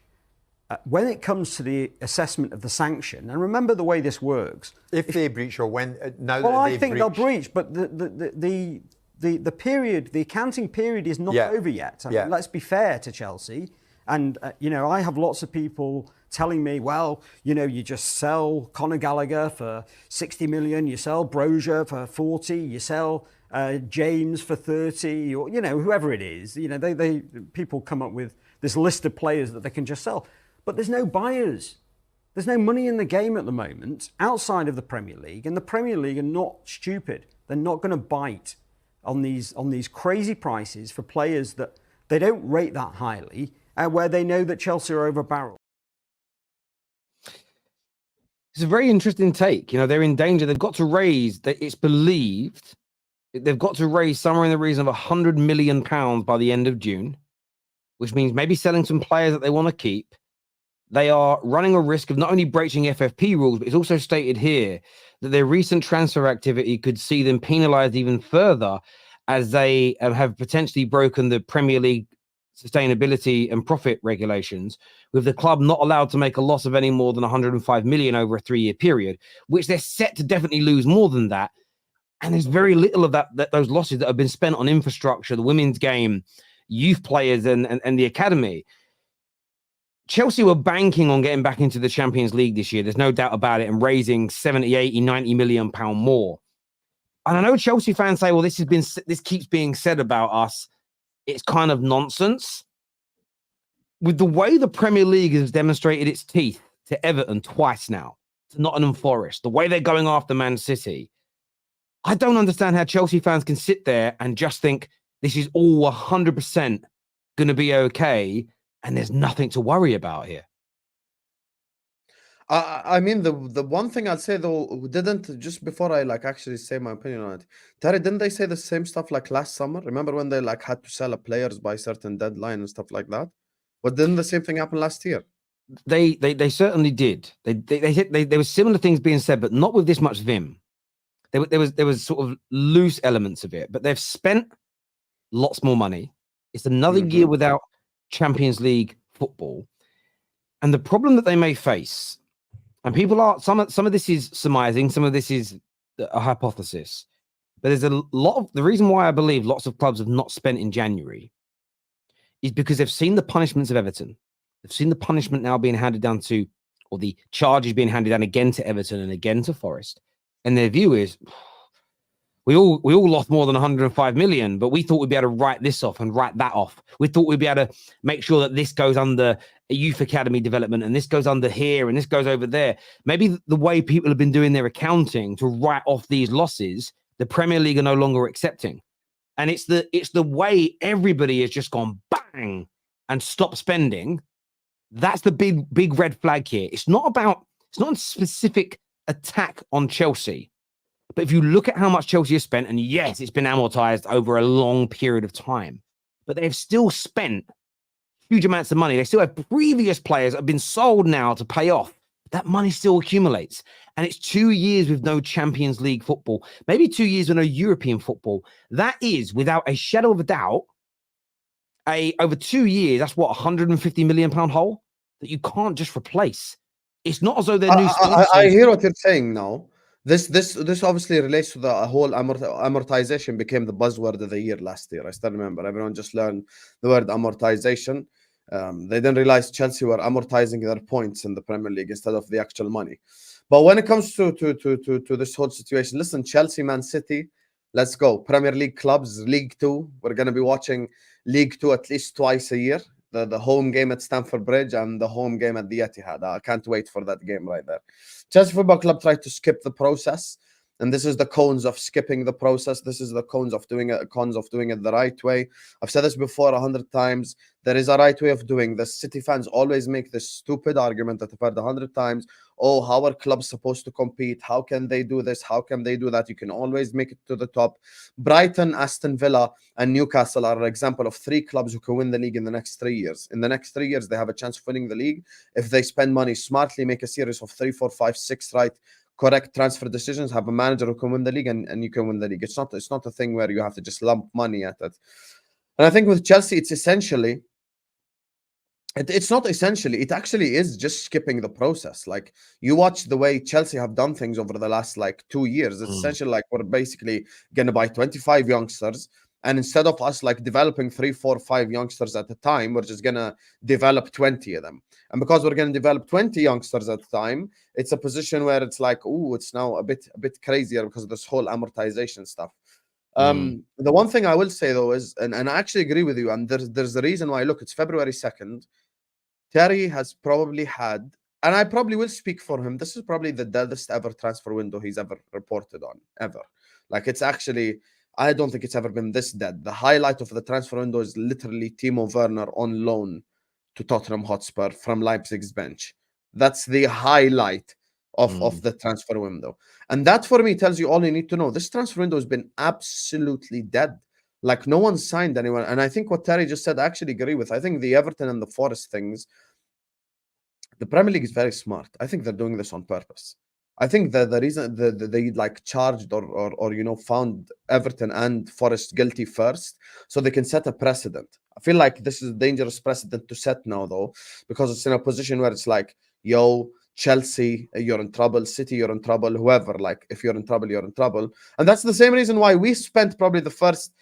[SPEAKER 4] when it comes to the assessment of the sanction, and remember the way this works.
[SPEAKER 3] If they breach or when, now
[SPEAKER 4] well,
[SPEAKER 3] that
[SPEAKER 4] I
[SPEAKER 3] they've
[SPEAKER 4] think
[SPEAKER 3] breached.
[SPEAKER 4] they'll breach, but the period, the accounting period is not over yet. I mean, let's be fair to Chelsea. And, I have lots of people telling me, well, you just sell Conor Gallagher for 60 million, you sell Brozier for 40, you sell James for 30, or, whoever it is. People come up with this list of players that they can just sell. But there's no buyers. There's no money in the game at the moment outside of the Premier League. And the Premier League are not stupid. They're not going to bite on these crazy prices for players that they don't rate that highly, where they know that Chelsea are over barrel.
[SPEAKER 1] It's a very interesting take. They're in danger. They've got to raise, it's believed, they've got to raise somewhere in the region of £100 million by the end of June, which means maybe selling some players that they want to keep. They are running a risk of not only breaching FFP rules, but it's also stated here that their recent transfer activity could see them penalised even further as they have potentially broken the Premier League sustainability and profit regulations, with the club not allowed to make a loss of any more than 105 million over a 3-year period, which they're set to definitely lose more than that. And there's very little of those losses that have been spent on infrastructure, the women's game, youth players and the academy. Chelsea were banking on getting back into the Champions League this year. There's no doubt about it, and raising 70, 80, 90 million pound more. And I know Chelsea fans say, well, this keeps being said about us. It's kind of nonsense. With the way the Premier League has demonstrated its teeth to Everton twice now, to Nottingham Forest, the way they're going after Man City, I don't understand how Chelsea fans can sit there and just think this is all 100% going to be okay and there's nothing to worry about here.
[SPEAKER 2] I mean, the one thing I'd say though, just before I actually say my opinion on it, Terry, didn't they say the same stuff last summer? Remember when they had to sell players by certain deadline and stuff like that? But didn't the same thing happen last year?
[SPEAKER 1] They certainly did. There was similar things being said, but not with this much vim. There was sort of loose elements of it, but they've spent lots more money. It's another year without Champions League football, and the problem that they may face. And people are, some of this is surmising, some of this is a hypothesis. But there's a lot of, the reason why I believe lots of clubs have not spent in January is because they've seen the punishments of Everton. They've seen the punishment now being handed down to, or the charges being handed down again to Everton and again to Forest. And their view is, we all lost more than 105 million, but we thought we'd be able to write this off and write that off. We thought we'd be able to make sure that this goes under a youth academy development and this goes under here and this goes over there. Maybe the way people have been doing their accounting to write off these losses, the Premier League are no longer accepting. And it's the way everybody has just gone bang and stopped spending. That's the big red flag here. It's not a specific attack on Chelsea. But if you look at how much Chelsea has spent, and yes, it's been amortized over a long period of time, but they've still spent huge amounts of money. They still have previous players that have been sold now to pay off. That money still accumulates. And it's 2 years with no Champions League football, maybe 2 years with no European football. That is, without a shadow of a doubt, over 2 years, that's what, £150 million hole that you can't just replace. It's not as though they're new sponsors.
[SPEAKER 2] I hear what you're saying now. This obviously relates to the whole amortization became the buzzword of the year last year. I still remember everyone just learned the word amortization. They didn't realize Chelsea were amortizing their points in the Premier League instead of the actual money. But when it comes to this whole situation, listen, Chelsea, Man City, let's go. Premier League clubs, League Two. We're going to be watching League Two at least twice a year. The home game at Stamford Bridge and the home game at the Etihad. I can't wait for that game right there. Chelsea Football Club tried to skip the process. And this is the cons of skipping the process. This is the cons of doing it the right way. I've said this before 100 times. There is a right way of doing this. City fans always make this stupid argument that I've heard 100 times. Oh, how are clubs supposed to compete? How can they do this? How can they do that? You can always make it to the top. Brighton, Aston Villa, and Newcastle are an example of 3 clubs who can win the league in the next 3 years. In the next 3 years, they have a chance of winning the league if they spend money smartly, make a series of 3, 4, 5, 6 correct transfer decisions, have a manager who can win the league, and you can win the league. It's not a thing where you have to just lump money at it. And I think with Chelsea, it's essentially, it's not essentially, it actually is just skipping the process. Like, you watch the way Chelsea have done things over the last 2 years. It's essentially like we're basically going to buy 25 youngsters. And instead of us developing 3, 4, 5 youngsters at a time, we're just going to develop 20 of them. And because we're going to develop 20 youngsters at a time, it's a position where it's like, oh, it's now a bit crazier because of this whole amortization stuff. The one thing I will say though is, and I actually agree with you, and there's a reason why. Look, it's February 2nd. Terry has probably had, and I probably will speak for him, this is probably the deadest ever transfer window he's ever reported on, ever. Like, it's actually, I don't think it's ever been this dead. The highlight of the transfer window is literally Timo Werner on loan to Tottenham Hotspur from Leipzig's bench. That's the highlight of the transfer window. And that for me tells you all you need to know. This transfer window has been absolutely dead. Like, no one signed anyone. And I think what Terry just said, I actually agree with. I think the Everton and the Forest things, the Premier League is very smart. I think they're doing this on purpose. I think the reason they charged or found Everton and Forest guilty first, so they can set a precedent. I feel like this is a dangerous precedent to set now, though, because it's in a position where it's like, yo, Chelsea, you're in trouble. City, you're in trouble. Whoever, like, if you're in trouble, you're in trouble. And that's the same reason why we spent probably the first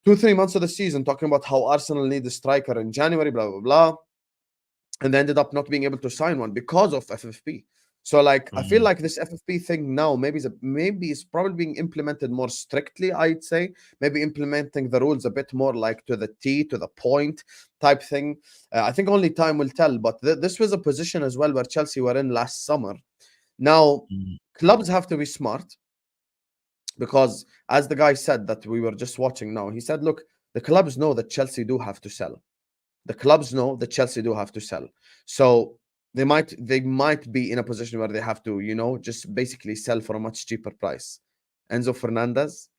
[SPEAKER 2] 2-3 months of the season talking about how Arsenal need a striker in January, blah, blah, blah. And they ended up not being able to sign one because of FFP. So, like, I feel like this FFP thing now maybe is probably being implemented more strictly, I'd say. Maybe implementing the rules a bit more like to the T, to the point type thing. I think only time will tell. But this was a position as well where Chelsea were in last summer. Now, clubs have to be smart because, as the guy said that we were just watching now, he said, look, the clubs know that Chelsea do have to sell. The clubs know that Chelsea do have to sell. So they might be in a position where they have to, just basically sell for a much cheaper price. Enzo Fernandez,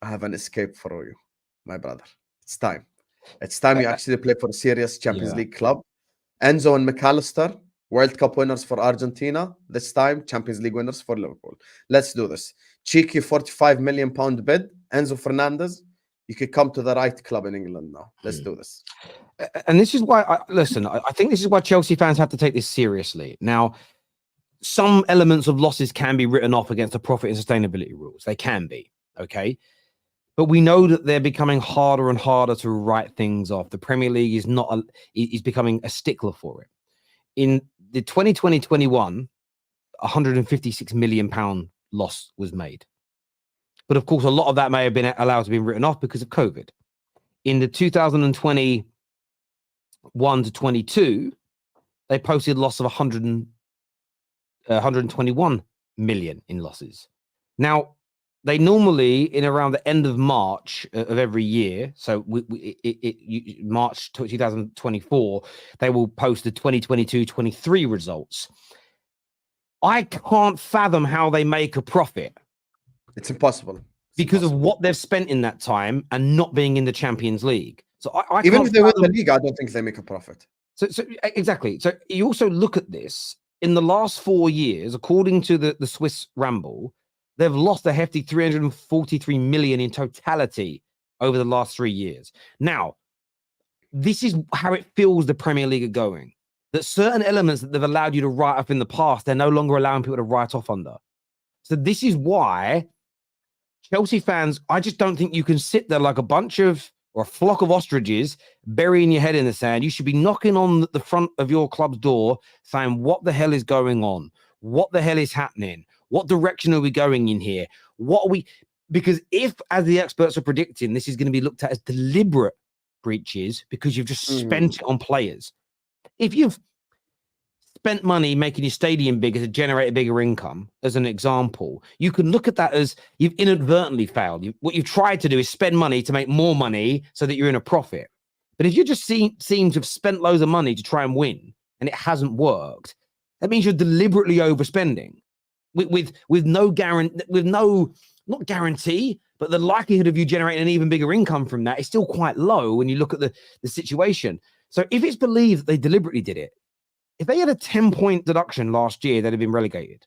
[SPEAKER 2] I have an escape for you, my brother. It's time. It's time you actually play for a serious Champions League club. Enzo and McAllister, World Cup winners for Argentina. This time, Champions League winners for Liverpool. Let's do this. Cheeky £45 million bid. Enzo Fernandez, you could come to the right club in England now. Let's do this.
[SPEAKER 1] And this is why, I think this is why Chelsea fans have to take this seriously. Now, some elements of losses can be written off against the profit and sustainability rules. They can be, okay? But we know that they're becoming harder and harder to write things off. The Premier League is becoming a stickler for it. In the 2020-21, £156 million loss was made. But of course, a lot of that may have been allowed to be written off because of COVID. In the 2021 to 22, they posted a loss of 121 million in losses. Now, they normally, in around the end of March of every year, so March 2024, they will post the 2022-23 results. I can't fathom how they make a profit.
[SPEAKER 2] It's impossible.
[SPEAKER 1] Because of what they've spent in that time and not being in the Champions League. So I
[SPEAKER 2] even if they win the league, I don't think they make a profit.
[SPEAKER 1] So exactly. So you also look at this in the last 4 years, according to the Swiss Ramble, they've lost a hefty 343 million in totality over the last 3 years. Now, this is how it feels the Premier League are going. That certain elements that they've allowed you to write off in the past, they're no longer allowing people to write off under. So this is why Chelsea fans, I just don't think you can sit there like a bunch of, or a flock of ostriches burying your head in the sand. You should be knocking on the front of your club's door saying, what the hell is going on? What the hell is happening? What direction are we going in here? What are we? Because if, as the experts are predicting, this is going to be looked at as deliberate breaches because you've just spent it on players. If you've spent money making your stadium bigger to generate a bigger income, as an example, you can look at that as you've inadvertently failed. What you've tried to do is spend money to make more money so that you're in a profit. But if you just seem to have spent loads of money to try and win and it hasn't worked, that means you're deliberately overspending with no guarantee, not guarantee, but the likelihood of you generating an even bigger income from that is still quite low when you look at the situation. So if it's believed that they deliberately did it, if they had a 10-point deduction last year, they'd have been relegated.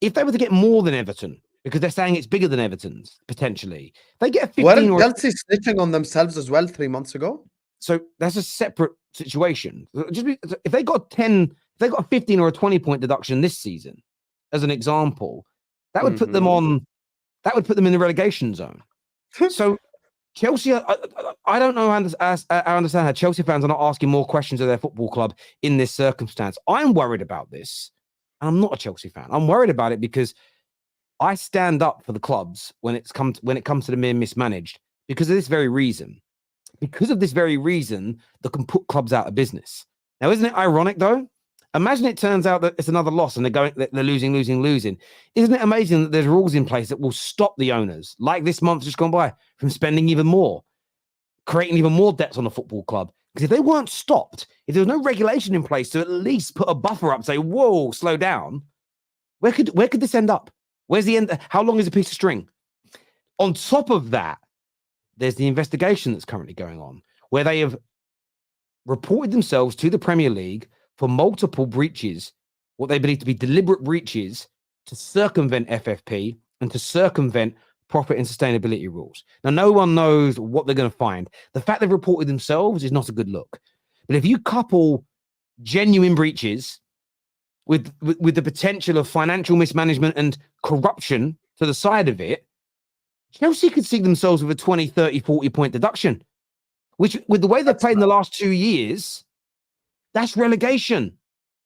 [SPEAKER 1] If they were to get more than Everton, because they're saying it's bigger than Everton's, potentially, they get a 15
[SPEAKER 2] Well,
[SPEAKER 1] or...
[SPEAKER 2] Chelsea snitching on themselves as well 3 months ago.
[SPEAKER 1] So that's a separate situation. If they got 10, if they got a 15 or a 20-point deduction this season, as an example, that would put them on, that would put them in the relegation zone. So Chelsea, I don't know. I understand how Chelsea fans are not asking more questions of their football club in this circumstance. I'm worried about this, and I'm not a Chelsea fan. I'm worried about it because I stand up for the clubs when it comes to them being mismanaged because of this very reason. Because of this very reason, that can put clubs out of business. Now, isn't it ironic though? Imagine it turns out that it's another loss and they're losing. Isn't it amazing that there's rules in place that will stop the owners, like this month just gone by, from spending even more, creating even more debts on the football club? Because if they weren't stopped, if there was no regulation in place to at least put a buffer up, say, whoa, slow down, where could this end up? Where's the end? How long is a piece of string? On top of that, there's the investigation that's currently going on, where they have reported themselves to the Premier League for multiple breaches, what they believe to be deliberate breaches to circumvent FFP and to circumvent profit and sustainability rules. Now, no one knows what they're going to find. The fact they've reported themselves is not a good look. But if you couple genuine breaches with the potential of financial mismanagement and corruption to the side of it, Chelsea could see themselves with a 20, 30, 40-point deduction, which, with the way they've played in the last 2 years, that's relegation.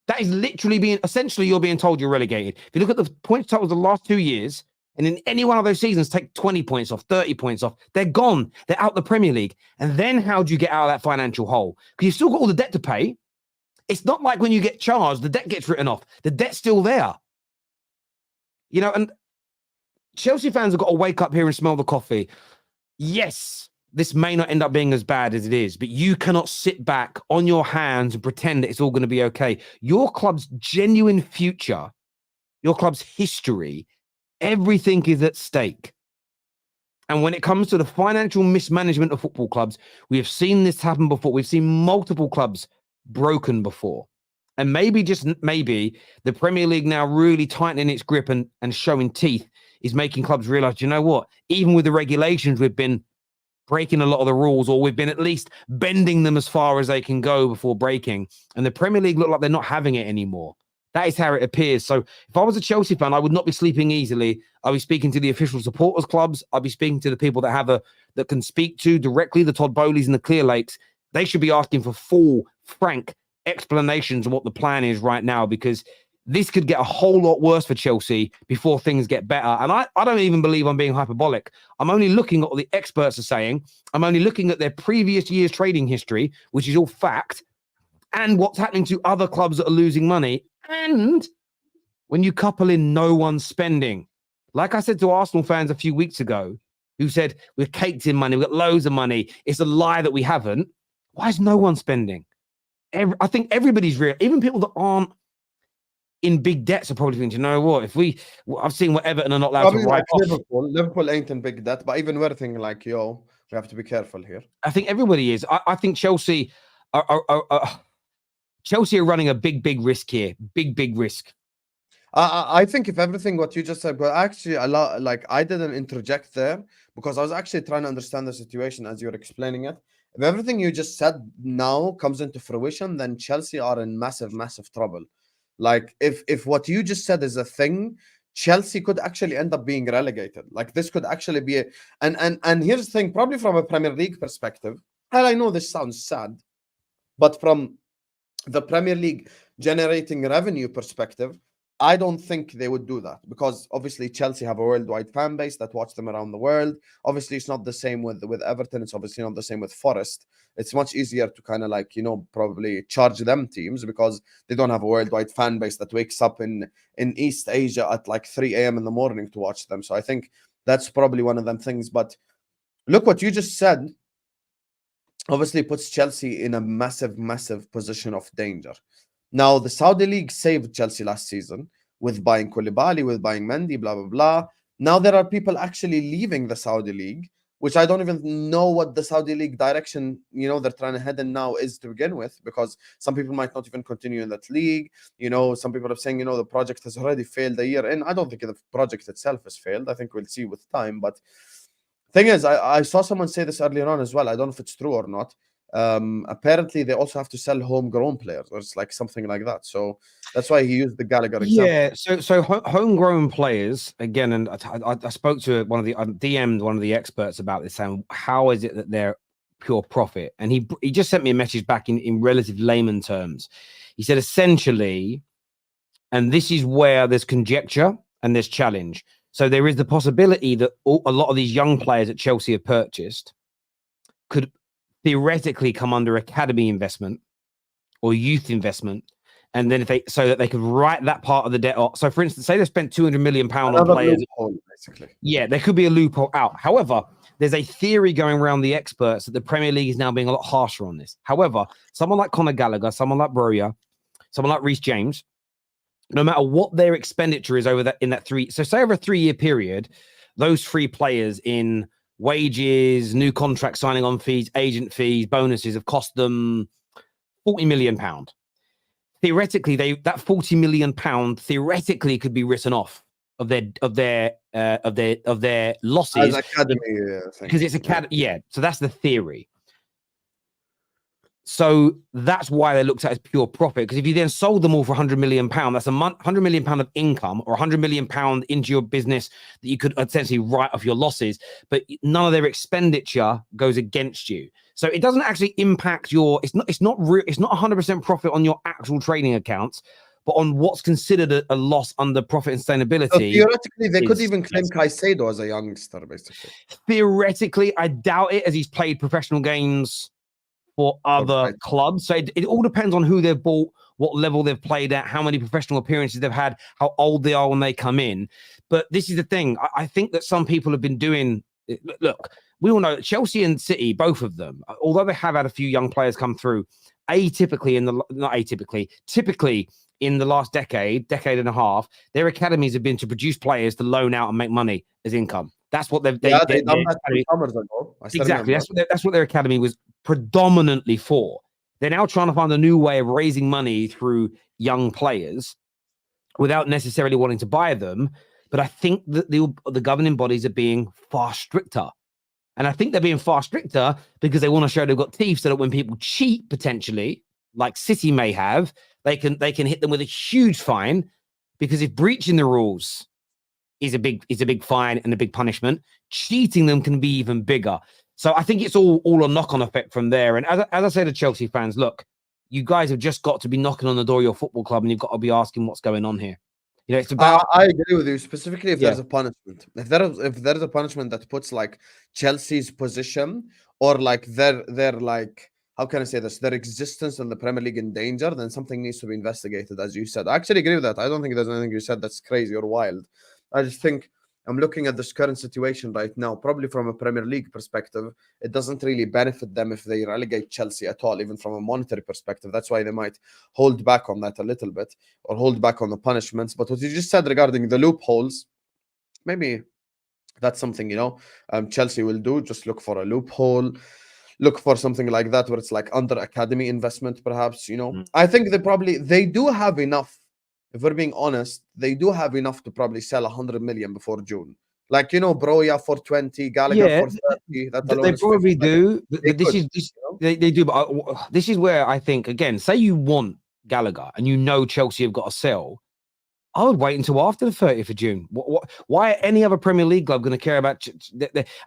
[SPEAKER 1] That is literally essentially you're being told you're relegated. If you look at the points totals of the last 2 years, and in any one of those seasons, take 20 points off, 30 points off, they're gone. They're out the Premier League. And then how do you get out of that financial hole? Because you've still got all the debt to pay. It's not like when you get charged, the debt gets written off. The debt's still there. You know, and Chelsea fans have got to wake up here and smell the coffee. Yes, this may not end up being as bad as it is, but you cannot sit back on your hands and pretend that it's all going to be okay. Your club's genuine future, your club's history, everything is at stake. And when it comes to the financial mismanagement of football clubs, we have seen this happen before. We've seen multiple clubs broken before. And maybe, just maybe, the Premier League now really tightening its grip and showing teeth is making clubs realize, you know what, even with the regulations, we've been breaking a lot of the rules, or we've been at least bending them as far as they can go before breaking. And the Premier League look like they're not having it anymore. That is how it appears. So if I was a Chelsea fan, I would not be sleeping easily. I'll be speaking to the official supporters clubs. I'll be speaking to the people that can speak to directly, the Todd Bowleys and the Clear Lakes. They should be asking for full, frank explanations of what the plan is right now, because this could get a whole lot worse for Chelsea before things get better. And I don't even believe I'm being hyperbolic. I'm only looking at what the experts are saying. I'm only looking at their previous year's trading history, which is all fact, and what's happening to other clubs that are losing money. And when you couple in no one spending, like I said to Arsenal fans a few weeks ago, who said we're caked in money, we've got loads of money, it's a lie that we haven't. Why is no one spending? I think everybody's real. Even people that aren't in big debts are probably thinking, you know what, I've seen what Everton are not allowed to write off.
[SPEAKER 2] Liverpool ain't in big debt, but even we're thinking like, we have to be careful here.
[SPEAKER 1] I think everybody is. I think Chelsea Chelsea are running a big risk here. Big risk.
[SPEAKER 2] I think if everything what you just said, but actually a lot, like, I didn't interject there because I was actually trying to understand the situation as you're explaining it. If everything you just said now comes into fruition, then Chelsea are in massive trouble. Like, if what you just said is a thing, Chelsea could actually end up being relegated. Like this could actually be and here's the thing, probably from a Premier League perspective, and I know this sounds sad, but from the Premier League generating revenue perspective, I don't think they would do that, because obviously Chelsea have a worldwide fan base that watch them around the world. Obviously, it's not the same with Everton. It's obviously not the same with Forest. It's much easier to kind of like, you know, probably charge them teams because they don't have a worldwide fan base that wakes up in East Asia at like 3 a.m. in the morning to watch them. So I think that's probably one of them things. But look, what you just said obviously puts Chelsea in a massive, massive position of danger. Now, the Saudi League saved Chelsea last season with buying Koulibaly, with buying Mendy, blah, blah, blah. Now there are people actually leaving the Saudi League, which I don't even know what the Saudi League direction, you know, they're trying to head in now is to begin with, because some people might not even continue in that league. You know, some people are saying, you know, the project has already failed a year in. I don't think the project itself has failed. I think we'll see with time. But thing is, I saw someone say this earlier on as well. I don't know if it's true or not. Apparently they also have to sell homegrown players, or it's like something like that. So that's why he used the Gallagher example.
[SPEAKER 1] Yeah, so homegrown players again, and I spoke to one of the, I DM'd one of the experts about this, saying how is it that they're pure profit? And he just sent me a message back in relative layman terms. He said essentially, and this is where there's conjecture and there's challenge. So there is the possibility that a lot of these young players that Chelsea have purchased could theoretically come under academy investment or youth investment, and then so that they could write that part of the debt off. So for instance, say they spent £200 million on players.
[SPEAKER 2] Loophole, basically.
[SPEAKER 1] Yeah, there could be a loophole out. However, there's a theory going around the experts that the Premier League is now being a lot harsher on this. However, someone like Conor Gallagher, someone like Broja, someone like Reece James, no matter what their expenditure is over that in that so say over a 3-year period, those 3 players in wages, new contract signing on fees, agent fees, bonuses have cost them £40 million. Theoretically, that £40 million theoretically could be written off of their losses
[SPEAKER 2] As academy,
[SPEAKER 1] because it's academy. Yeah, so that's the theory. So that's why they looked at as pure profit. Because if you then sold them all for £100 million, that's £100 million of income, or £100 million into your business that you could essentially write off your losses, but none of their expenditure goes against you. So it doesn't actually impact your. It's not 100% profit on your actual trading accounts, but on what's considered a loss under profit and sustainability.
[SPEAKER 2] So theoretically, they could even claim Caicedo as a youngster, basically.
[SPEAKER 1] Theoretically, I doubt it, as he's played professional games for other clubs. So it all depends on who they've bought, what level they've played at, how many professional appearances they've had, how old they are when they come in. But this is the thing. I think that some people have been doing. Look, we all know that Chelsea and City, both of them, although they have had a few young players come through, typically in the last decade and a half, their academies have been to produce players to loan out and make money as income. That's what they've done that 2 summers ago. Exactly. That's what their academy was predominantly for. They're now trying to find a new way of raising money through young players without necessarily wanting to buy them. But I think that the governing bodies are being far stricter. And I think they're being far stricter because they want to show they've got teeth, so that when people cheat potentially, like City may have, they can hit them with a huge fine, because if breaching the rules is a big fine and a big punishment, cheating them can be even bigger. So I think it's all a knock-on effect from there. And as I say to Chelsea fans, look, you guys have just got to be knocking on the door of your football club, and you've got to be asking what's going on here. You know, it's about.
[SPEAKER 2] I agree with you, specifically if there's a punishment. If there's a punishment that puts like Chelsea's position, or like their like, how can I say this, their existence in the Premier League in danger, then something needs to be investigated, as you said. I actually agree with that. I don't think there's anything you said that's crazy or wild. I just think I'm looking at this current situation right now, probably from a Premier League perspective, it doesn't really benefit them if they relegate Chelsea at all, even from a monetary perspective. That's why they might hold back on that a little bit, or hold back on the punishments. But what you just said regarding the loopholes, maybe that's something, you know, Chelsea will do. Just look for a loophole, look for something like that, where it's like under academy investment, perhaps, you know. I think they do have enough. If we're being honest, they do have enough to probably sell 100 million before June. Like, you know, Broja for 20, Gallagher for 30.
[SPEAKER 1] They probably do. But they do. But this is where I think, again, say you want Gallagher and you know Chelsea have got to sell. I would wait until after the 30th of June. Why are any other Premier League club going to care about?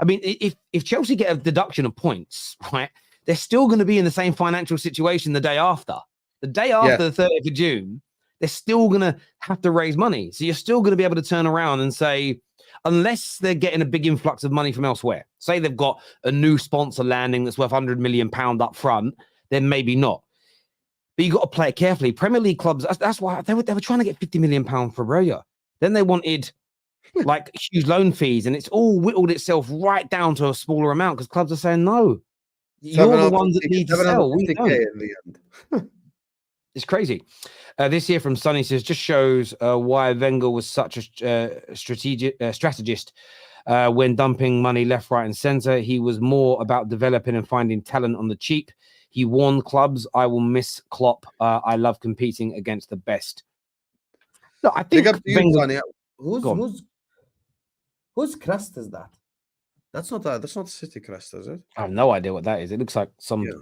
[SPEAKER 1] I mean, if Chelsea get a deduction of points, right, they're still going to be in the same financial situation the day after. The day after the 30th of June, they're still going to have to raise money. So you're still going to be able to turn around and say, unless they're getting a big influx of money from elsewhere, say they've got a new sponsor landing that's worth £100 million up front, then maybe not. But you got to play it carefully. Premier League clubs, that's why they were trying to get £50 million for Roya. Then they wanted like huge loan fees, and it's all whittled itself right down to a smaller amount because clubs are saying, no, you're the ones that need to sell. We don't.
[SPEAKER 2] In the end.
[SPEAKER 1] It's crazy. This year from Sonny says, just shows why Wenger was such a strategist when dumping money left, right, and centre. He was more about developing and finding talent on the cheap. He warned clubs, I will miss Klopp. I love competing against the best. Look, I think Wenger...
[SPEAKER 2] Whose crest is that? That's not a City crest, is it?
[SPEAKER 1] I have no idea what that is. It looks like some...
[SPEAKER 2] Yeah.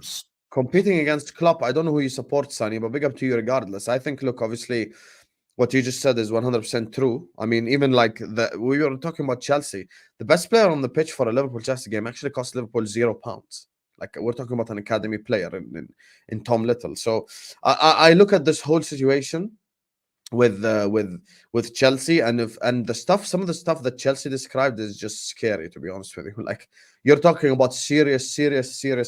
[SPEAKER 2] Competing against Klopp, I don't know who you support, Sonny, but big up to you regardless. I think, look, obviously, what you just said is 100% true. I mean, even like we were talking about Chelsea. The best player on the pitch for a Liverpool-Chelsea game actually cost Liverpool £0. Like, we're talking about an academy player in Tom Little. So I look at this whole situation with Chelsea and some of the stuff that Chelsea described is just scary, to be honest with you. Like, you're talking about serious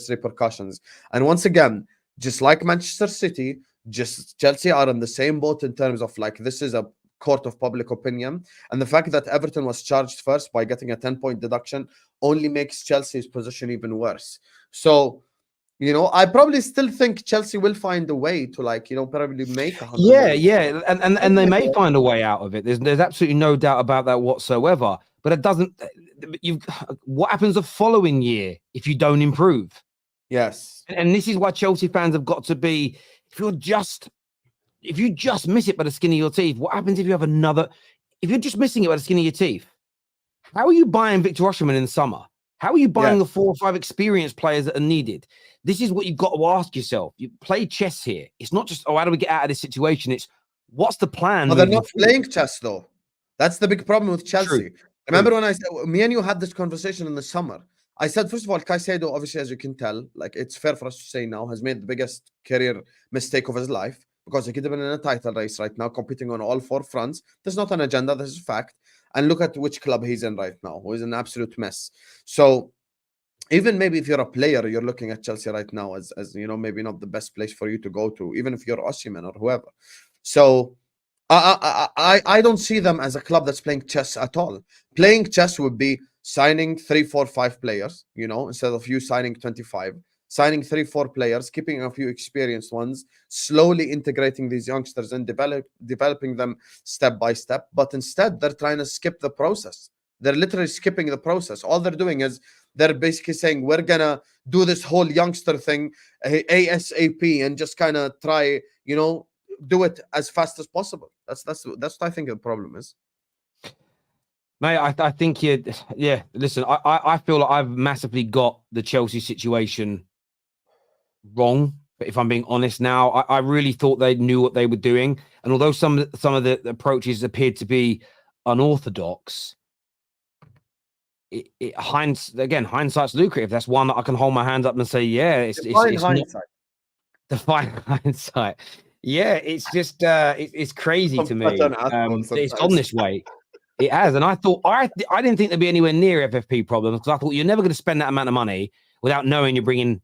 [SPEAKER 2] repercussions. And once again, just like Manchester City, just Chelsea are in the same boat in terms of like, this is a court of public opinion, and the fact that Everton was charged first by getting a 10-point deduction only makes Chelsea's position even worse. So, you know, I probably still think Chelsea will find a way to, like, you know, probably make 100
[SPEAKER 1] Yeah, and they may find a way out of it. There's absolutely no doubt about that whatsoever. But it doesn't. What happens the following year if you don't improve?
[SPEAKER 2] Yes,
[SPEAKER 1] and this is why Chelsea fans have got to be. If you just miss it by the skin of your teeth, what happens if you have another? If you're just missing it by the skin of your teeth, how are you buying Victor Osimhen in the summer? How are you buying the 4 or 5 experienced players that are needed? This is what you've got to ask yourself. You play chess here. It's not just, how do we get out of this situation? It's, what's the plan?
[SPEAKER 2] But they're not playing chess, though. That's the big problem with Chelsea.
[SPEAKER 1] True.
[SPEAKER 2] Remember when I said, me and you had this conversation in the summer? I said, first of all, Caicedo, obviously, as you can tell, like, it's fair for us to say now, has made the biggest career mistake of his life, because he could have been in a title race right now, competing on all 4 fronts. There's not an agenda. This is fact. And look at which club he's in right now, who is an absolute mess. So even maybe if you're a player, you're looking at Chelsea right now as you know, maybe not the best place for you to go to, even if you're Osimhen or whoever. So I don't see them as a club that's playing chess at all. Playing chess would be signing 3, 4, 5 players, you know, instead of you signing 25. Signing 3, 4 players, keeping a few experienced ones, slowly integrating these youngsters and developing them step by step. But instead, they're trying to skip the process. They're literally skipping the process. All they're doing is they're basically saying, we're going to do this whole youngster thing ASAP and just kind of try, you know, do it as fast as possible. That's what I think the problem is.
[SPEAKER 1] Mate, I think listen, I feel like I've massively got the Chelsea situation wrong, but if I'm being honest now, I really thought they knew what they were doing. And although some of the approaches appeared to be unorthodox, hindsight's lucrative. That's one that I can hold my hands up and say, yeah, it's hindsight. Define hindsight. Yeah, it's just it's crazy to me. It's gone this way. It has, and I thought I didn't think there'd be anywhere near FFP problems, because I thought you're never going to spend that amount of money without knowing you're bringing.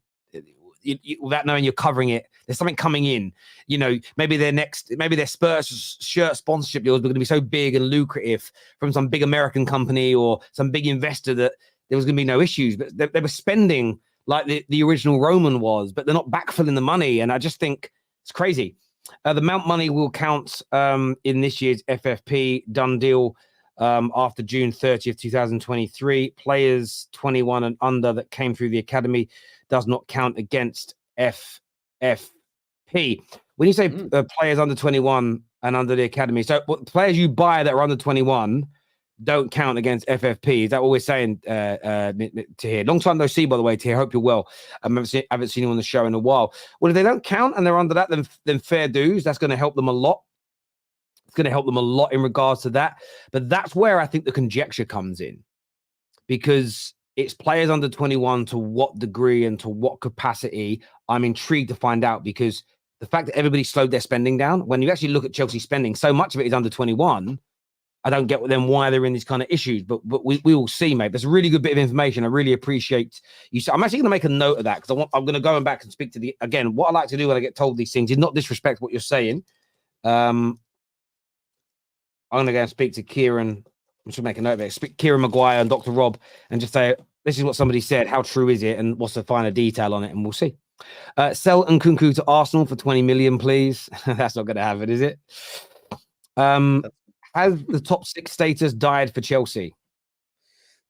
[SPEAKER 1] Without knowing you're covering it. There's something coming in, you know, maybe their Spurs shirt sponsorship deals were going to be so big and lucrative from some big American company or some big investor that there was going to be no issues, but they were spending like the original Roman was, but they're not backfilling the money. And I just think it's crazy. The Mount money will count in this year's FFP done deal after June 30th, 2023. Players 21 and under that came through the academy does not count against FFP. When you say players under 21 and under the academy, so players you buy that are under 21 don't count against FFP. Is that what we're saying, Tahir? Long time no see, by the way, Tahir. Hope you're well. I haven't seen you on the show in a while. Well, if they don't count and they're under that, then fair dues. That's going to help them a lot going to help them a lot in regards to that. But that's where I think the conjecture comes in, because it's players under 21 to what degree and to what capacity. I'm intrigued to find out, because the fact that everybody slowed their spending down, when you actually look at Chelsea spending, so much of it is under 21. I don't get them why they're in these kind of issues, but we will see, mate. That's a really good bit of information. I really appreciate you. I'm actually going to make a note of that, because I'm going to go back and speak to again, what I like to do when I get told these things is not disrespect what you're saying. I'm going to go and speak to Kieran. I should make a note of it. Speak Kieran Maguire and Dr. Rob and just say, this is what somebody said. How true is it? And what's the finer detail on it? And we'll see. Sell Nkunku to Arsenal for 20 million, please. That's not going to happen, is it? Has the top 6 status died for Chelsea?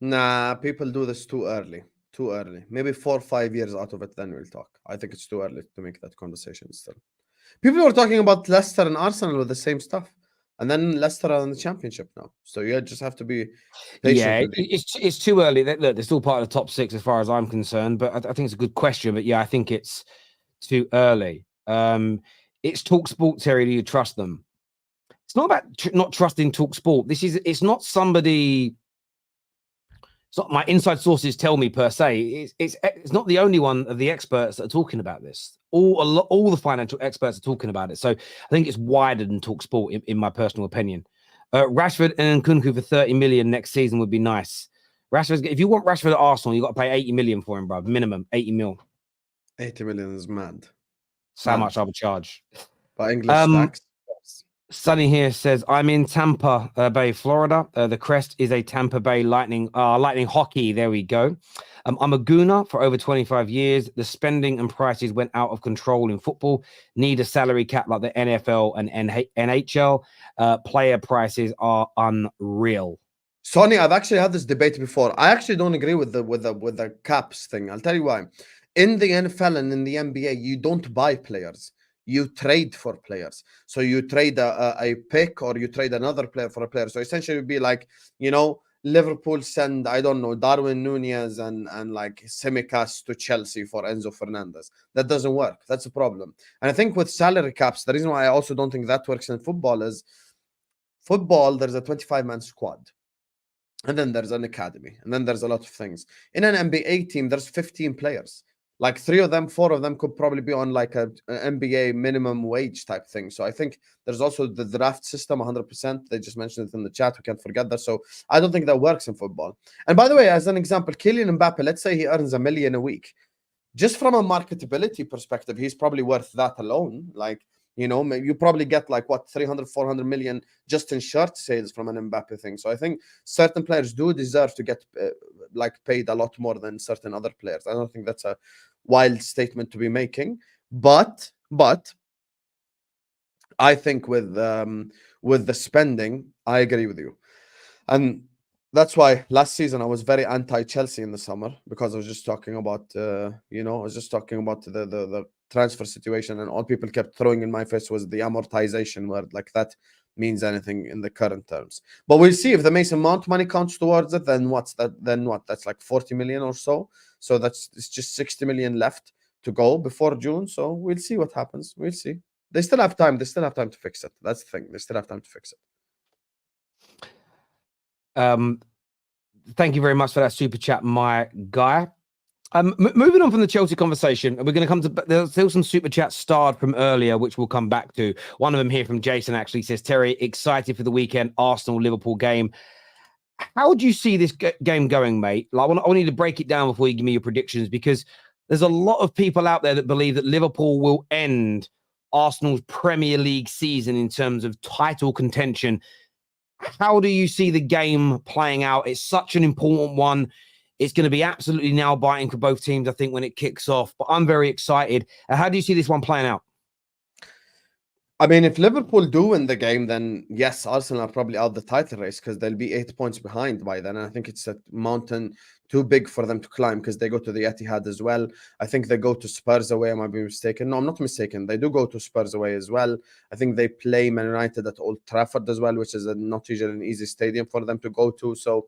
[SPEAKER 2] Nah, people do this too early. Too early. Maybe 4 or 5 years out of it, then we'll talk. I think it's too early to make that conversation still. People were talking about Leicester and Arsenal with the same stuff. And then Leicester are in the championship now. So you just have to be patient.
[SPEAKER 1] Yeah, it's too early. Look, they're still part of the top 6 as far as I'm concerned. But I think it's a good question. But yeah, I think it's too early. It's TalkSport, Terry. Do you trust them? It's not about not trusting TalkSport. It's not somebody. It's not my inside sources tell me per se. It's not the only one of the experts that are talking about this. All the financial experts are talking about it. So I think it's wider than TalkSport, in my personal opinion. Rashford and Nkunku for 30 million next season would be nice. If you want Rashford at Arsenal, you got to pay 80 million for him, bro. Minimum 80 mil.
[SPEAKER 2] 80 million is mad.
[SPEAKER 1] So how much I would charge.
[SPEAKER 2] By English tax.
[SPEAKER 1] Sunny here says, I'm in Tampa Bay, Florida. The crest is a Tampa Bay Lightning hockey. There we go. I'm a Gooner for over 25 years. The spending and prices went out of control in football. Need a salary cap like the NFL and NHL. Player prices are unreal.
[SPEAKER 2] Sonny, I've actually had this debate before. I actually don't agree with the caps thing. I'll tell you why. In the NFL and in the NBA, you don't buy players. You trade for players. So you trade a pick, or you trade another player for a player. So essentially it would be like, Liverpool send, I don't know, Darwin Nunez and like Tsimikas to Chelsea for Enzo Fernandez. That doesn't work. That's a problem. And I think with salary caps, the reason why I also don't think that works in football is there's a 25-man squad. And then there's an academy. And then there's a lot of things. In an NBA team, there's 15 players. Like 4 of them could probably be on like an NBA minimum wage type thing. So I think there's also the draft system, 100%. They just mentioned it in the chat. We can't forget that. So I don't think that works in football. And by the way, as an example, Kylian Mbappe, let's say he earns $1 million a week. Just from a marketability perspective, he's probably worth that alone. Like, maybe you probably get like 300, 400 million just in shirt sales from an Mbappe thing. So I think certain players do deserve to get paid a lot more than certain other players. I don't think that's a wild statement to be making, but I think with the spending, I agree with you, and that's why last season I was very anti-Chelsea in the summer, because I was just talking about the transfer situation, and all people kept throwing in my face was the amortization word, like that means anything in the current terms. But we'll see if the Mason Mount money counts towards it. Then what's that? Then what? That's like 40 million or so. So it's just 60 million left to go before June. So we'll see what happens. We'll see. They still have time. They still have time to fix it. That's the thing. They still have time to fix it.
[SPEAKER 1] Thank you very much for that super chat, my guy. Moving on from the Chelsea conversation, we're going to come to, there's still some super chats starred from earlier, which we'll come back to. One of them here from Jason actually says, Terry, excited for the weekend Arsenal-Liverpool game. How do you see this game going, mate? Like, I want you to break it down before you give me your predictions, because there's a lot of people out there that believe that Liverpool will end Arsenal's Premier League season in terms of title contention. How do you see the game playing out? It's such an important one. It's going to be absolutely nail-biting for both teams, I think, when it kicks off. But I'm very excited. How do you see this one playing out?
[SPEAKER 2] I mean, if Liverpool do win the game, then yes, Arsenal are probably out the title race, because they'll be 8 points behind by then. And I think it's a mountain too big for them to climb, because they go to the Etihad as well. I think they go to Spurs away. I might be mistaken. No, I'm not mistaken. They do go to Spurs away as well. I think they play Man United at Old Trafford as well, which is not usually an easy stadium for them to go to. So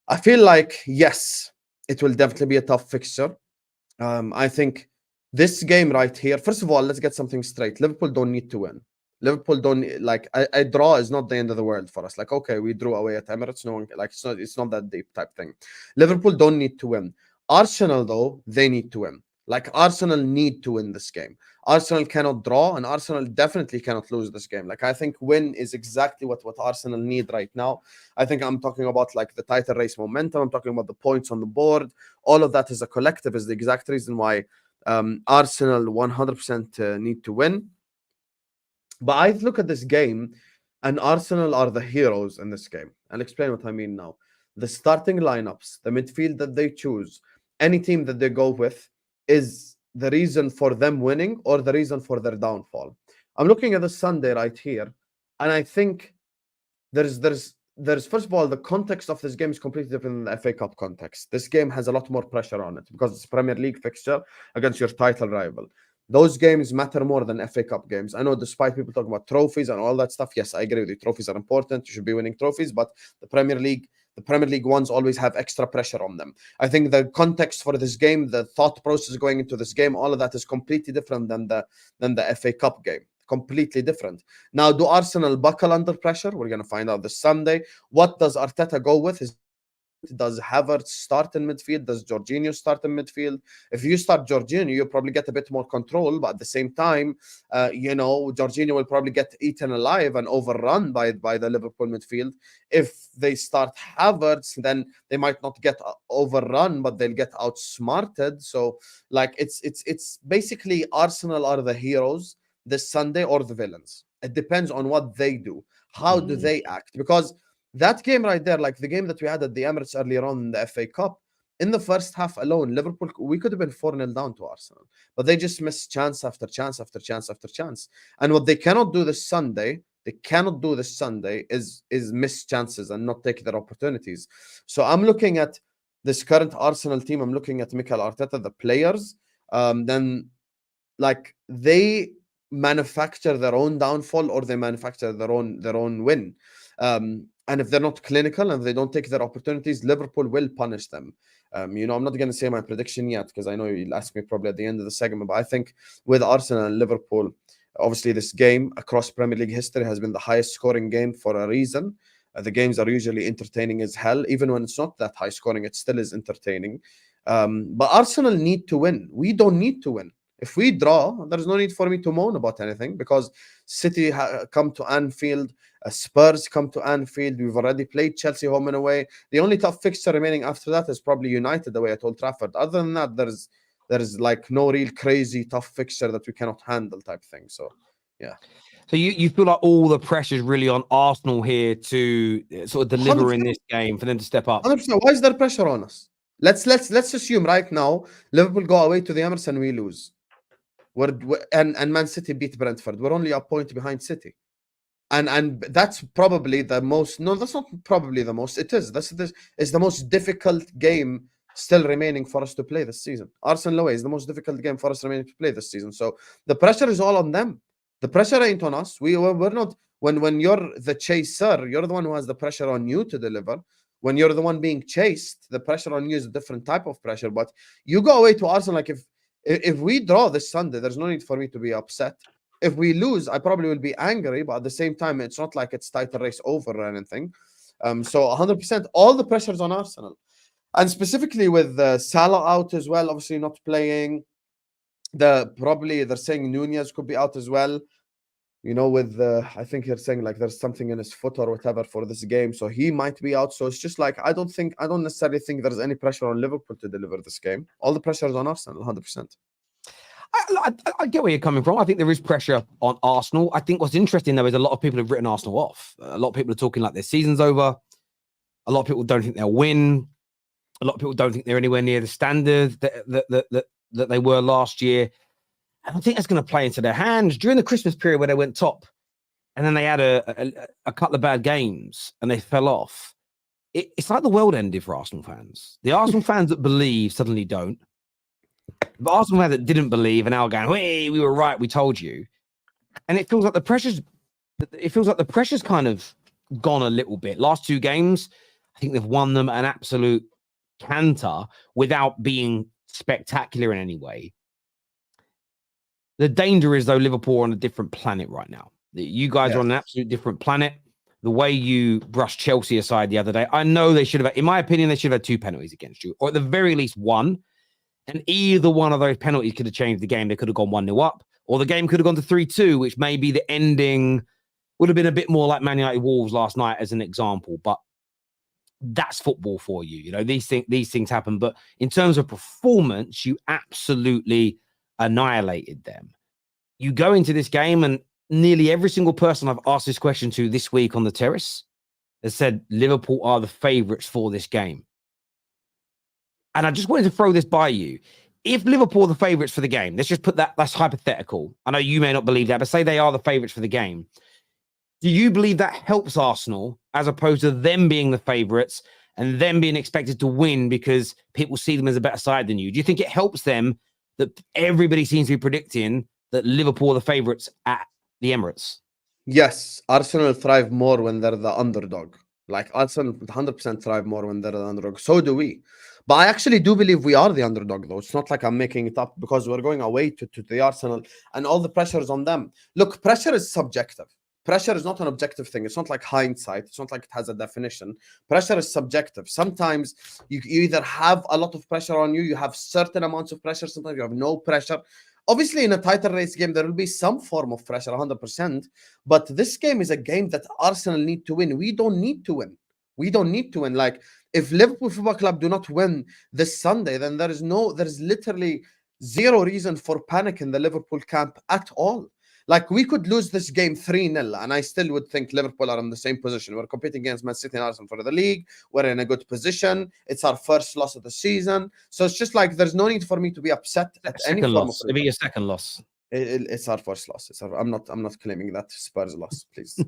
[SPEAKER 2] I feel like, yes, it will definitely be a tough fixture. I think this game right here, first of all, let's get something straight. Liverpool don't need to win. Liverpool don't like a draw is not the end of the world for us. Like, okay, we drew away at Emirates. No one like it's not that deep type thing. Liverpool don't need to win. Arsenal though, they need to win. Like Arsenal need to win this game. Arsenal cannot draw, and Arsenal definitely cannot lose this game. Like I think win is exactly what Arsenal need right now. I think I'm talking about like the title race momentum. I'm talking about the points on the board. All of that as a collective is the exact reason why Arsenal 100% need to win. But I look at this game, and Arsenal are the heroes in this game. I'll explain what I mean now. The starting lineups, the midfield that they choose, any team that they go with is the reason for them winning or the reason for their downfall. I'm looking at the Sunday right here, and I think there's first of all, the context of this game is completely different than the FA Cup context. This game has a lot more pressure on it because it's a Premier League fixture against your title rival. Those games matter more than FA Cup games. I know despite people talking about trophies and all that stuff, yes, I agree with you. Trophies are important. You should be winning trophies, but the Premier League ones always have extra pressure on them. I think the context for this game, the thought process going into this game, all of that is completely different than the FA Cup game. Completely different. Now, do Arsenal buckle under pressure? We're going to find out this Sunday. What does Arteta go with? Does Havertz start in midfield? Does Jorginho start in midfield? If you start Jorginho, you probably get a bit more control, but at the same time, Jorginho will probably get eaten alive and overrun by the Liverpool midfield. If they start Havertz, then they might not get overrun, but they'll get outsmarted. So, like, it's basically Arsenal are the heroes this Sunday or the villains. It depends on what they do. How do they act? Because that game right there, like the game that we had at the Emirates earlier on in the FA Cup, in the first half alone, Liverpool, we could have been 4-0 down to Arsenal. But they just missed chance after chance after chance after chance. And what they cannot do this Sunday, is miss chances and not take their opportunities. So I'm looking at this current Arsenal team. I'm looking at Mikel Arteta, the players. Then, like, they manufacture their own downfall or they manufacture their own win. And if they're not clinical and they don't take their opportunities, Liverpool will punish them. I'm not going to say my prediction yet because I know you'll ask me probably at the end of the segment, but I think with Arsenal and Liverpool, obviously this game across Premier League history has been the highest scoring game for a reason. The games are usually entertaining as hell. Even when it's not that high scoring, it still is entertaining. But Arsenal need to win. We don't need to win. If we draw, there's no need for me to moan about anything because City come to Anfield, Spurs come to Anfield. We've already played Chelsea home and away. The only tough fixture remaining after that is probably United away at Old Trafford. Other than that, there's like no real crazy tough fixture that we cannot handle type thing. So, yeah.
[SPEAKER 1] So you feel like all the pressure is really on Arsenal here to sort of deliver
[SPEAKER 2] 100%.
[SPEAKER 1] in this game for them to step up.
[SPEAKER 2] 100%. Why is there pressure on us? Let's assume right now Liverpool go away to the Emirates and we lose. And Man City beat Brentford. We're only a point behind City. And that's probably the most. No, that's not probably the most. It is. This is the most difficult game still remaining for us to play this season. Arsenal away is the most difficult game for us remaining to play this season. So the pressure is all on them. The pressure ain't on us. We're not. When you're the chaser, you're the one who has the pressure on you to deliver. When you're the one being chased, the pressure on you is a different type of pressure. But you go away to Arsenal, like if we draw this Sunday, there's no need for me to be upset. If we lose, I probably will be angry, but at the same time, it's not like it's title race over or anything. So 100%, all the pressure's on Arsenal. And specifically with Salah out as well, obviously not playing. They're saying Nunez could be out as well. With I think you're saying like there's something in his foot or whatever for this game, so he might be out. So it's just like I don't necessarily think there's any pressure on Liverpool to deliver this game. All the pressure is on Arsenal, 100%.
[SPEAKER 1] I get where you're coming from. I think there is pressure on Arsenal. I think what's interesting though is a lot of people have written Arsenal off. A lot of people are talking like their season's over. A lot of people don't think they'll win. A lot of people don't think they're anywhere near the standard that they were last year. And I think that's going to play into their hands during the Christmas period where they went top, and then they had a couple of bad games and they fell off. It's like the world ended for Arsenal fans. The Arsenal fans that believe suddenly don't. But Arsenal fans that didn't believe are now going, "Hey, we were right. We told you." And it feels like the pressure's kind of gone a little bit. Last two games, I think they've won them an absolute canter without being spectacular in any way. The danger is, though, Liverpool are on a different planet right now. You guys are on an absolute different planet. The way you brushed Chelsea aside the other day, I know they should have, in my opinion, they should have had 2 penalties against you, or at the very least 1. And either one of those penalties could have changed the game. They could have gone 1-0 up, or the game could have gone to 3-2, which maybe the ending would have been a bit more like Man United Wolves last night as an example. But that's football for you. You know, these things happen. But in terms of performance, you absolutely annihilated them. You go into this game, and nearly every single person I've asked this question to this week on the terrace has said Liverpool are the favourites for this game. And I just wanted to throw this by you. If Liverpool are the favourites for the game, let's just put that's hypothetical. I know you may not believe that, but say they are the favourites for the game. Do you believe that helps Arsenal as opposed to them being the favourites and them being expected to win because people see them as a better side than you? Do you think it helps them that everybody seems to be predicting that Liverpool are the favourites at the Emirates?
[SPEAKER 2] Yes, Arsenal thrive more when they're the underdog. Like Arsenal 100% thrive more when they're the underdog. So do we. But I actually do believe we are the underdog, though. It's not like I'm making it up because we're going away to the Arsenal and all the pressure is on them. Look, pressure is subjective. Pressure is not an objective thing. It's not like hindsight. It's not like it has a definition. Pressure is subjective. Sometimes you either have a lot of pressure on you, you have certain amounts of pressure, sometimes you have no pressure. Obviously, in a title race game, there will be some form of pressure, 100%. But this game is a game that Arsenal need to win. We don't need to win. We don't need to win. Like, if Liverpool Football Club do not win this Sunday, then there is literally zero reason for panic in the Liverpool camp at all. Like, we could lose this game 3-0, and I still would think Liverpool are in the same position. We're competing against Man City and Arsenal for the league. We're in a good position. It's our first loss of the season. So it's just like there's no need for me to be upset at any form
[SPEAKER 1] loss.
[SPEAKER 2] of...
[SPEAKER 1] It'll be your second loss.
[SPEAKER 2] It's our first loss. I'm not claiming that Spurs loss, please. So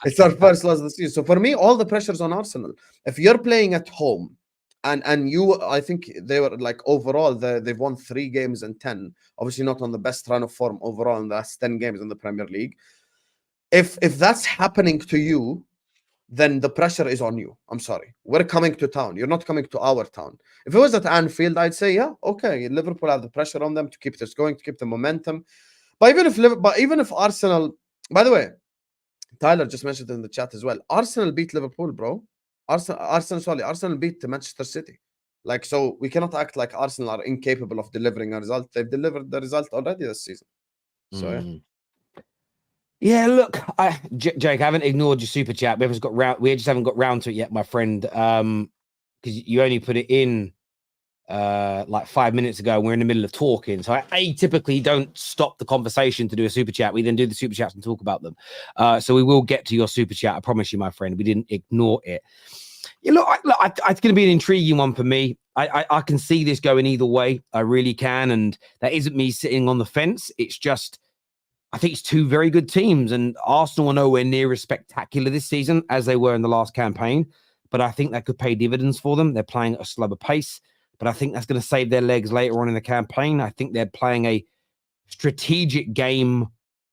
[SPEAKER 2] it's our first loss of the season. So for me, all the pressure's on Arsenal. If you're playing at home, and you, I think they were like overall, they've won 3 games in 10. Obviously not on the best run of form overall in the last 10 games in the Premier League. If that's happening to you, then the pressure is on you. I'm sorry. We're coming to town. You're not coming to our town. If it was at Anfield, I'd say, yeah, okay, Liverpool have the pressure on them to keep this going, to keep the momentum. But even if Arsenal, by the way, Tyler just mentioned in the chat as well, Arsenal beat Liverpool, bro. Arsenal beat Manchester City. Like, so we cannot act like Arsenal are incapable of delivering a result. They've delivered the result already this season. So yeah.
[SPEAKER 1] Yeah, look, Jake, I haven't ignored your super chat. We just haven't got round to it yet, my friend. Because you only put it in like 5 minutes ago. And we're in the middle of talking, so I typically don't stop the conversation to do a super chat. We then do the super chats and talk about them. So we will get to your super chat. I promise you, my friend. We didn't ignore it. Yeah, look, it's going to be an intriguing one for me. I can see this going either way. I really can, and that isn't me sitting on the fence. It's just, I think it's 2 very good teams, and Arsenal are nowhere near as spectacular this season as they were in the last campaign. But I think that could pay dividends for them. They're playing at a slower pace, but I think that's going to save their legs later on in the campaign. I think they're playing a strategic game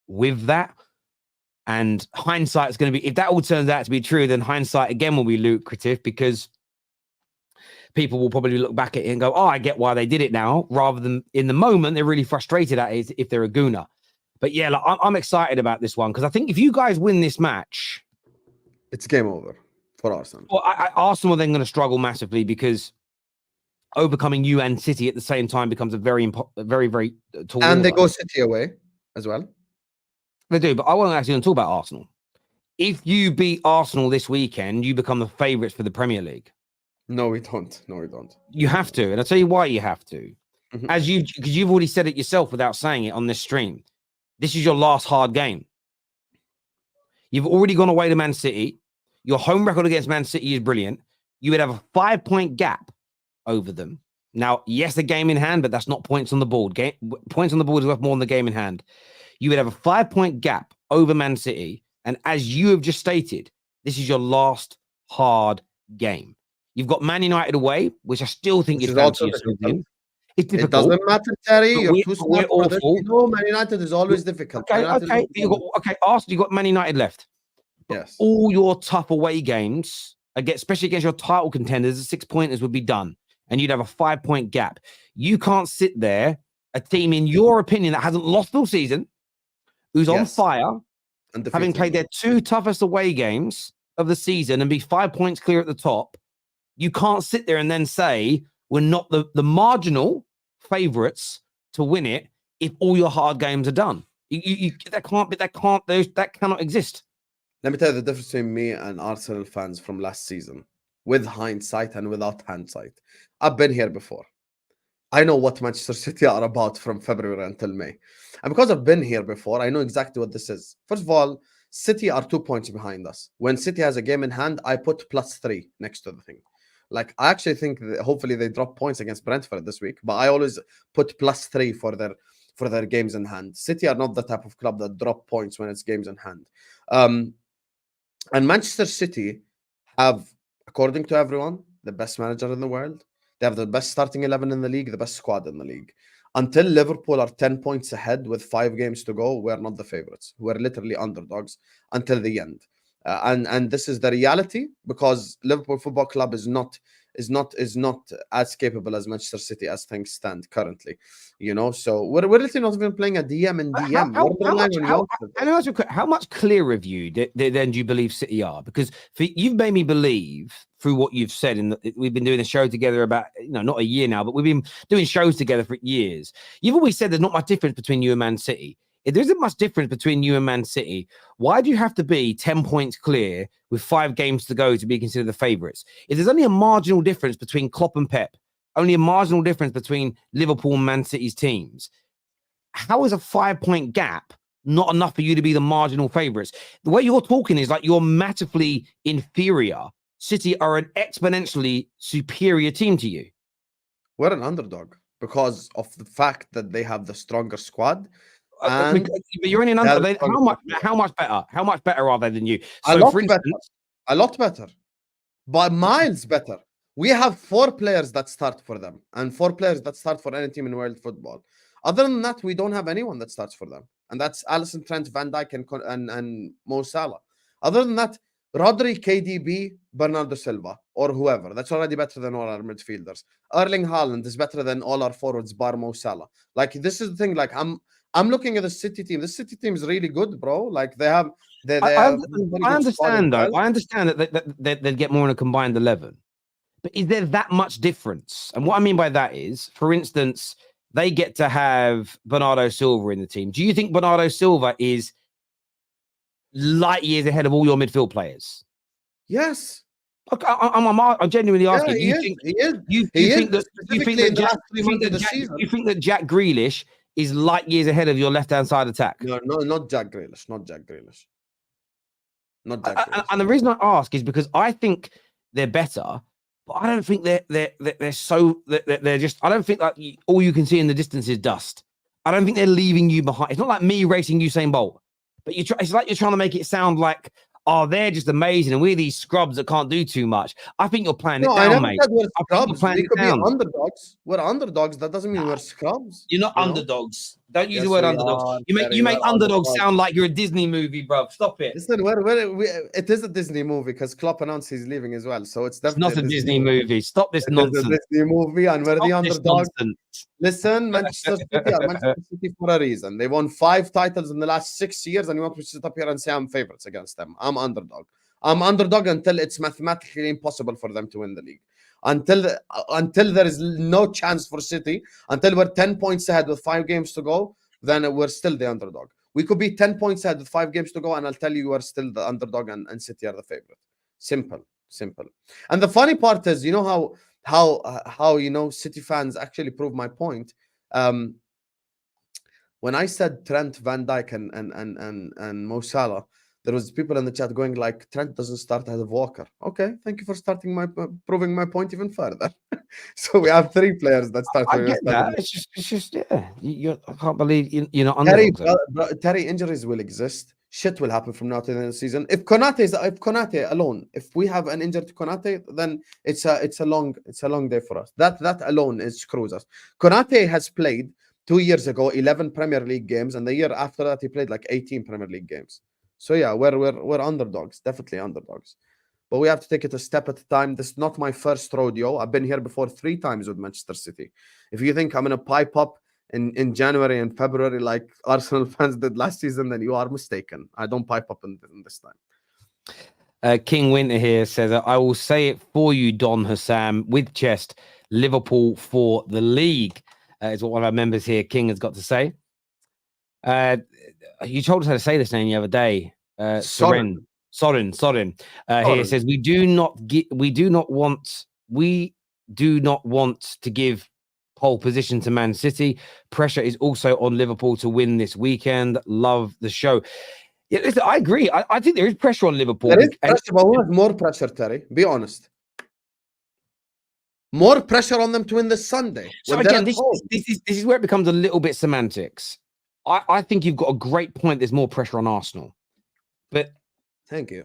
[SPEAKER 1] with that. And hindsight is going to be, if that all turns out to be true, then hindsight again will be lucrative because people will probably look back at it and go, oh, I get why they did it now, rather than in the moment they're really frustrated at it if they're a gooner. But yeah, like, I'm excited about this one because I think if you guys win this match,
[SPEAKER 2] it's game over for Arsenal.
[SPEAKER 1] Well, Arsenal are then going to struggle massively because overcoming you and City at the same time becomes a very, very tall.
[SPEAKER 2] And they go City away as well.
[SPEAKER 1] They do, but I wasn't actually going to talk about Arsenal. If you beat Arsenal this weekend, you become the favourites for the Premier League.
[SPEAKER 2] No, we don't.
[SPEAKER 1] You have to, and I'll tell you why you have to. Because you've already said it yourself without saying it on this stream. This is your last hard game. You've already gone away to Man City. Your home record against Man City is brilliant. You would have a 5-point gap over them. Now, yes, a game in hand, but that's not points on the board. Points on the board is worth more than the game in hand. You would have a 5-point gap over Man City. And as you have just stated, this is your last hard game. You've got Man United away, which I still think is also difficult. It's difficult.
[SPEAKER 2] It doesn't matter, Terry. You're too smart for this.
[SPEAKER 1] Awful.
[SPEAKER 2] No, Man United is always difficult.
[SPEAKER 1] Okay. Arsenal, you got Man United left.
[SPEAKER 2] Yes.
[SPEAKER 1] All your tough away games, especially against your title contenders, the 6-pointers would be done. And you'd have a 5-point gap. You can't sit there, a team, in your opinion, that hasn't lost all season, who's on
[SPEAKER 2] Yes.
[SPEAKER 1] fire,
[SPEAKER 2] And
[SPEAKER 1] having played their 2 toughest away games of the season and be 5 points clear at the top, you can't sit there and then say we're not the marginal favourites to win it if all your hard games are done. That cannot exist.
[SPEAKER 2] Let me tell you the difference between me and Arsenal fans from last season, with hindsight and without hindsight. I've been here before. I know what Manchester City are about from February until May. And because I've been here before, I know exactly what this is. First of all, City are 2 points behind us. When City has a game in hand, I put +3 next to the thing. Like, I actually think that hopefully they drop points against Brentford this week, but I always put +3 for their games in hand. City are not the type of club that drop points when it's games in hand. And Manchester City have, according to everyone, the best manager in the world. They have the best starting 11 in the league, the best squad in the league. Until Liverpool are 10 points ahead with 5 games to go, we're not the favorites. We're literally underdogs until the end. And this is the reality, because Liverpool Football Club is not as capable as Manchester City as things stand currently. So we're literally not even playing a DM and DM.
[SPEAKER 1] How much clearer of you then do you believe City are? Because you've made me believe through what you've said, and we've been doing a show together about not a year now, but we've been doing shows together for years. You've always said there's not much difference between you and Man City. If there isn't much difference between you and Man City, why do you have to be 10 points clear with 5 games to go to be considered the favourites? If there's only a marginal difference between Klopp and Pep, only a marginal difference between Liverpool and Man City's teams, how is a 5-point gap not enough for you to be the marginal favourites? The way you're talking is like you're massively inferior. City are an exponentially superior team to you.
[SPEAKER 2] We're an underdog because of the fact that they have the stronger squad.
[SPEAKER 1] But you're only an underdog. How much better? How much better are they than you?
[SPEAKER 2] So, a lot better, but miles better. We have 4 players that start for them, and 4 players that start for any team in world football. Other than that, we don't have anyone that starts for them, and that's Alisson, Trent, Van Dijk, and Mo Salah. Other than that, Rodri, KDB, Bernardo Silva, or whoever. That's already better than all our midfielders. Erling Haaland is better than all our forwards, bar Mo Salah. Like, this is the thing. Like, I'm looking at the City team. The City team is really good, bro. Like, they have.
[SPEAKER 1] I understand, though. I understand that they'd get more in a combined 11. But is there that much difference? And what I mean by that is, for instance, they get to have Bernardo Silva in the team. Do you think Bernardo Silva is light years ahead of all your midfield players?
[SPEAKER 2] Yes.
[SPEAKER 1] I'm genuinely asking.
[SPEAKER 2] Yeah,
[SPEAKER 1] you think that Jack Grealish is light years ahead of your left-hand side attack?
[SPEAKER 2] No, not Jack Grealish. Not Jack Grealish.
[SPEAKER 1] And the reason I ask is because I think they're better, but I don't think they're so they're just. I don't think like all you can see in the distance is dust. I don't think they're leaving you behind. It's not like me racing Usain Bolt, but it's like you're trying to make it sound like, oh, they're just amazing, and we're these scrubs that can't do too much. I think you're playing it down, mate.
[SPEAKER 2] We're scrubs. We could be underdogs. We're underdogs. That doesn't mean we're scrubs.
[SPEAKER 1] You're not underdogs. Don't use the word underdogs. You make underdogs sound like you're a Disney movie, bro. Stop it.
[SPEAKER 2] Listen, it is a Disney movie because Klopp announced he's leaving as well. So it's definitely
[SPEAKER 1] not a Disney movie. Stop this nonsense.
[SPEAKER 2] It's a Disney movie, and we're the underdogs. Listen, Manchester City are Manchester City for a reason. They won 5 titles in the last 6 years, and you want me to sit up here and say I'm favorites against them? I'm underdog. I'm underdog until it's mathematically impossible for them to win the league. Until there is no chance for City, until we're 10 points ahead with 5 games to go, then we're still the underdog. We could be 10 points ahead with 5 games to go, and I'll tell you we're still the underdog, and City are the favorite. Simple. And the funny part is, you know how City fans actually prove my point. When I said Trent, Van Dijk, and Mo Salah, there was people in the chat going like, Trent doesn't start ahead of Walker. Okay, thank you for proving my point even further. So we have 3 players that start.
[SPEAKER 1] I get that. It's just yeah. I can't believe you're not underdogs.
[SPEAKER 2] Terry, injuries will exist. Shit will happen from now to the end of the season. If Konate alone, if we have an injured Konate, then it's a long day for us. That alone screws us. Konate has played 2 years ago 11 Premier League games, and the year after that he played like 18 Premier League games. So yeah, we're underdogs, definitely underdogs. But we have to take it a step at a time. This is not my first rodeo. I've been here before 3 times with Manchester City. If you think I'm gonna pipe up in January and February like Arsenal fans did last season, then you are mistaken. I don't pipe up in this time.
[SPEAKER 1] King Winter here says, I will say it for you, Don Hassam, with chest, Liverpool for the league, is what one of our members here, King, has got to say. You told us how to say this name the other day. Soren. Here says, we do not want to give pole position to Man City. Pressure is also on Liverpool to win this weekend. Love the show. Yeah, listen, I agree. I think there is pressure on Liverpool.
[SPEAKER 2] There is pressure, but who has more pressure, Terry? Be honest. More pressure on them to win this Sunday.
[SPEAKER 1] So again, this is where it becomes a little bit semantics. I think you've got a great point. There's more pressure on Arsenal, but
[SPEAKER 2] thank you.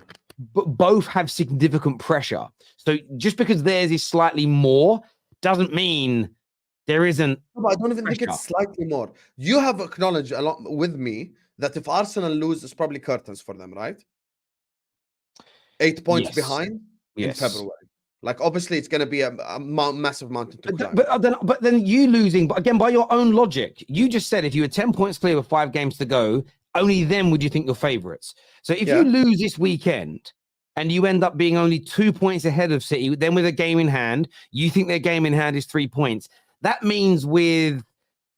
[SPEAKER 1] But both have significant pressure. So just because theirs is slightly more doesn't mean there isn't.
[SPEAKER 2] I don't even think it's slightly more. You have acknowledged along with me that if Arsenal lose, it's probably curtains for them, right? 8 points behind in February. Like, obviously, it's going to be a massive mountain to climb.
[SPEAKER 1] But then you losing, but again, by your own logic, you just said if you were 10 points clear with 5 games to go, only then would you think you're favourites. So if you lose this weekend and you end up being only 2 points ahead of City, then with a game in hand, you think their game in hand is 3 points. That means with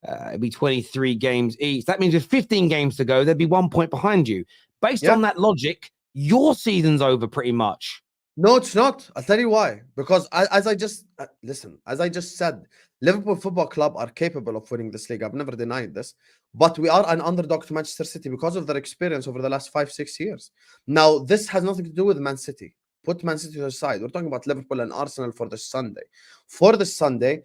[SPEAKER 1] it'd be 23 games each. That means with 15 games to go, there'd be 1 point behind you. Based on that logic, your season's over pretty much.
[SPEAKER 2] No, it's not. I'll tell you why. Because as I just said, Liverpool Football Club are capable of winning this league. I've never denied this. But we are an underdog to Manchester City because of their experience over the last 5-6 years. Now, this has nothing to do with Man City. Put Man City to the side. We're talking about Liverpool and Arsenal for this Sunday. For this Sunday,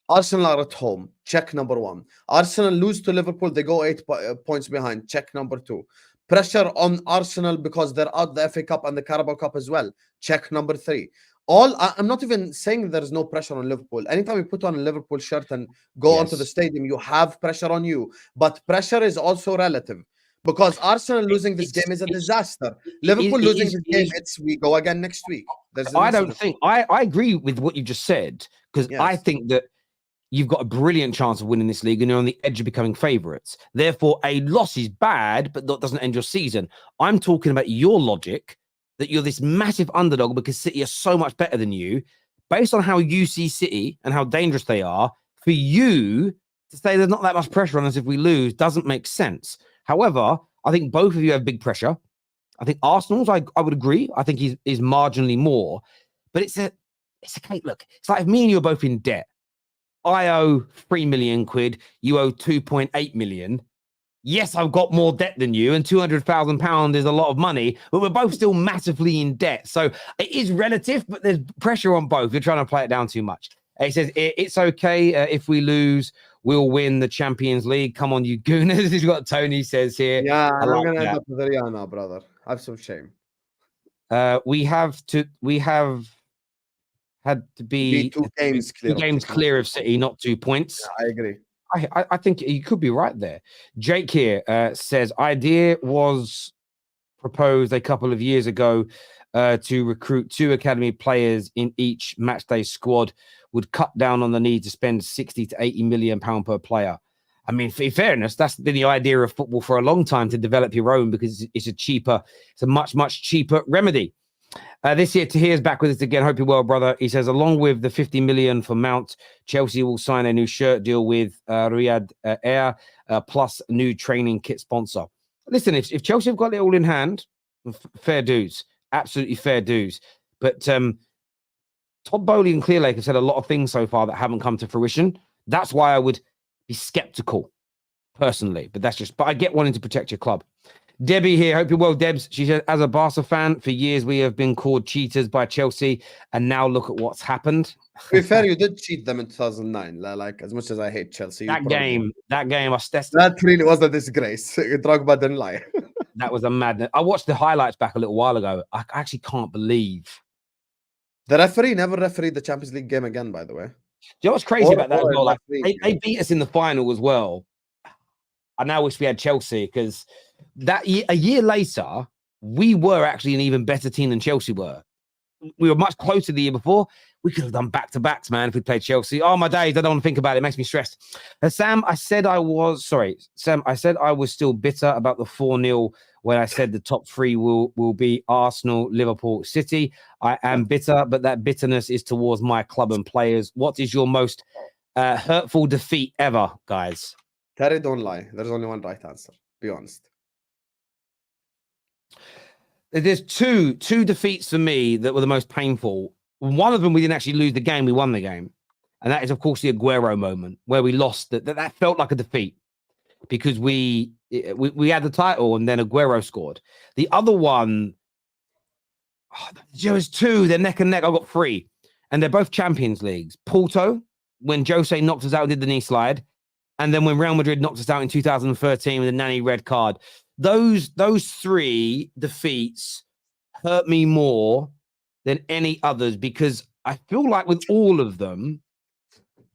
[SPEAKER 2] Arsenal are at home. Check number 1. Arsenal lose to Liverpool. They go 8 points behind. Check number 2. Pressure on Arsenal because they're out the FA Cup and the Carabao Cup as well. Check number 3. I'm not even saying there's no pressure on Liverpool. Anytime you put on a Liverpool shirt and go onto the stadium, you have pressure on you. But pressure is also relative. Because Arsenal losing this game is a disaster. Liverpool losing this game, we go again next week.
[SPEAKER 1] I agree with what you just said, because I think that you've got a brilliant chance of winning this league and you're on the edge of becoming favourites. Therefore, a loss is bad, but that doesn't end your season. I'm talking about your logic that you're this massive underdog because City are so much better than you. Based on how you see City and how dangerous they are, for you to say there's not that much pressure on us if we lose doesn't make sense. However, I think both of you have big pressure. I think Arsenal's, I would agree. I think is marginally more. But it's a case. Look, it's like if me and you are both in debt. I owe 3 million quid. You owe 2.8 million. Yes, I've got more debt than you, and £200,000 is a lot of money, but we're both still massively in debt. So it is relative, but there's pressure on both. You're trying to play it down too much. He says, it's okay if we lose, we'll win the Champions League. Come on, you gooners. He's got Tony says here.
[SPEAKER 2] Yeah, I'm going to end up with Orignal, brother. Have some shame.
[SPEAKER 1] We have had to be
[SPEAKER 2] 2 games clear.
[SPEAKER 1] 2 games clear of City, not 2 points.
[SPEAKER 2] Yeah, I agree.
[SPEAKER 1] I think you could be right there. Jake here says, idea was proposed a couple of years ago to recruit 2 academy players in each matchday squad, would cut down on the need to spend 60 to 80 million pound per player. I mean, in fairness, that's been the idea of football for a long time, to develop your own, because it's a much, much cheaper remedy. This year, Tahir's back with us again. Hope you're well, brother. He says, along with the 50 million for Mount, Chelsea will sign a new shirt deal with Riyadh Air, plus a new training kit sponsor. Listen, if Chelsea have got it all in hand, fair dues, absolutely fair dues. But Todd Bowley and Clearlake have said a lot of things so far that haven't come to fruition. That's why I would be skeptical, personally. But I get wanting to protect your club. Debbie here, hope you're well, Debs. She said, as a Barca fan, for years we have been called cheaters by Chelsea, and now look at what's happened.
[SPEAKER 2] To be fair, you did cheat them in 2009. Like, as much as I hate Chelsea.
[SPEAKER 1] That game,
[SPEAKER 2] that really was a disgrace. Drogba didn't lie.
[SPEAKER 1] That was a madness. I watched the highlights back a little while ago. I actually can't believe.
[SPEAKER 2] The referee never refereed the Champions League game again, by the way.
[SPEAKER 1] Do you know what's crazy about that as well? Like, they beat us in the final as well. I now wish we had Chelsea, because a year later, we were actually an even better team than Chelsea were. we were much closer the year before. We could have done back-to-backs, man, if we played Chelsea. Oh, my days. I don't want to think about it. It makes me stressed. Sam, I said I was still bitter about the 4-0 when I said the top three will be Arsenal, Liverpool, City. I am bitter, but that bitterness is towards my club and players. What is your most hurtful defeat ever, guys?
[SPEAKER 2] Terry, don't lie. There's only one right answer. Be honest.
[SPEAKER 1] There's two defeats for me that were the most painful. One of them, we didn't actually lose the game. We won the game. And that is, of course, the Aguero moment where we lost. That felt like a defeat because we had the title and then Aguero scored. The other one, there was two. They're neck and neck. I got three. And they're both Champions Leagues. Porto, when Jose knocked us out and did the knee slide. And then when Real Madrid knocked us out in 2013 with a nanny red card. Those three defeats hurt me more than any others because I feel like with all of them,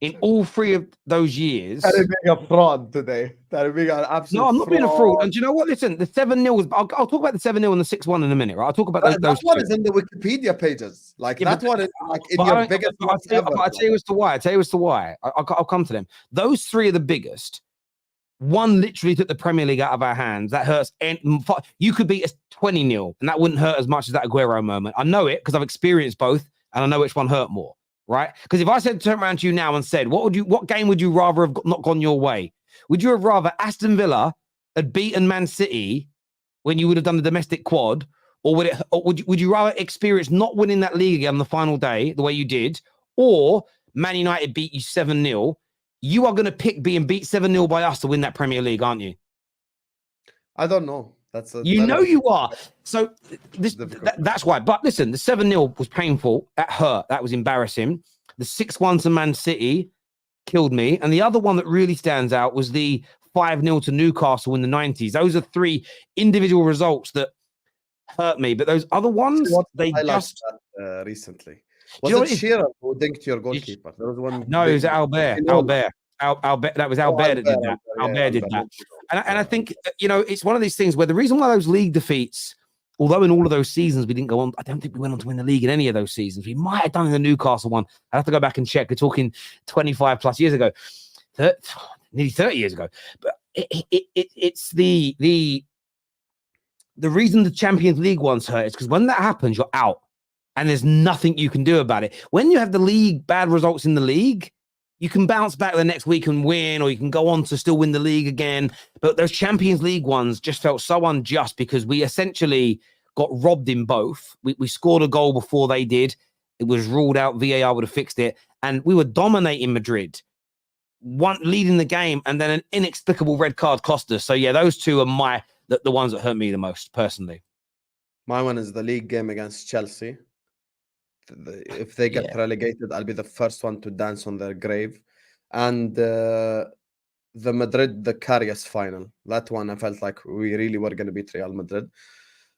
[SPEAKER 1] in all three of those years...
[SPEAKER 2] That is being a fraud today. That is being an absolute
[SPEAKER 1] No, I'm not being a fraud. And do you know what? Listen, the 7-0 was... I'll talk about the 7-0 and the 6-1 in a minute, right? I'll talk about those
[SPEAKER 2] That one
[SPEAKER 1] two.
[SPEAKER 2] is in the Wikipedia pages. Like,
[SPEAKER 1] Yeah,
[SPEAKER 2] that one is like in your biggest...
[SPEAKER 1] I'll tell you as to why. I'll come to them. Those three are the biggest. One literally took the Premier League out of our hands. That hurts. You could beat us 20-0, and that wouldn't hurt as much as that Aguero moment. I know it because I've experienced both, and I know which one hurt more, right? Because if I said turn around to you now and said, what game would you rather have not gone your way? Would you have rather Aston Villa had beaten Man City when you would have done the domestic quad, or would you rather experience not winning that league again on the final day the way you did, or Man United beat you 7-0? You are going to pick being beat 7-0 by us to win that Premier League, aren't you?
[SPEAKER 2] I don't know.
[SPEAKER 1] You are. So that's why. But listen, the 7-0 was painful. That hurt. That was embarrassing. The 6-1 to Man City killed me. And the other one that really stands out was the 5-0 to Newcastle in the 90s. Those are three individual results that hurt me. But those other ones, they just...
[SPEAKER 2] recently. Was it Shearer who dinked your goalkeeper? There was one.
[SPEAKER 1] No, it was Albert. That was Albert that did that. Albert did that. And I think, it's one of these things where the reason why those league defeats, although in all of those seasons we didn't go on, I don't think we went on to win the league in any of those seasons. We might have done in the Newcastle one. I'd have to go back and check. We're talking 25 plus years ago, nearly 30 years ago. But it's the reason the Champions League ones hurt is because when that happens, you're out. And there's nothing you can do about it. When you have the league, bad results in the league, you can bounce back the next week and win, or you can go on to still win the league again. But those Champions League ones just felt so unjust because we essentially got robbed in both. We scored a goal before they did. It was ruled out. VAR would have fixed it. And we were dominating Madrid, leading the game, and then an inexplicable red card cost us. So, yeah, those two are the ones that hurt me the most, personally.
[SPEAKER 2] My one is the league game against Chelsea. If they get relegated, I'll be the first one to dance on their grave. And the Madrid, the Karius final. That one, I felt like we really were going to beat Real Madrid.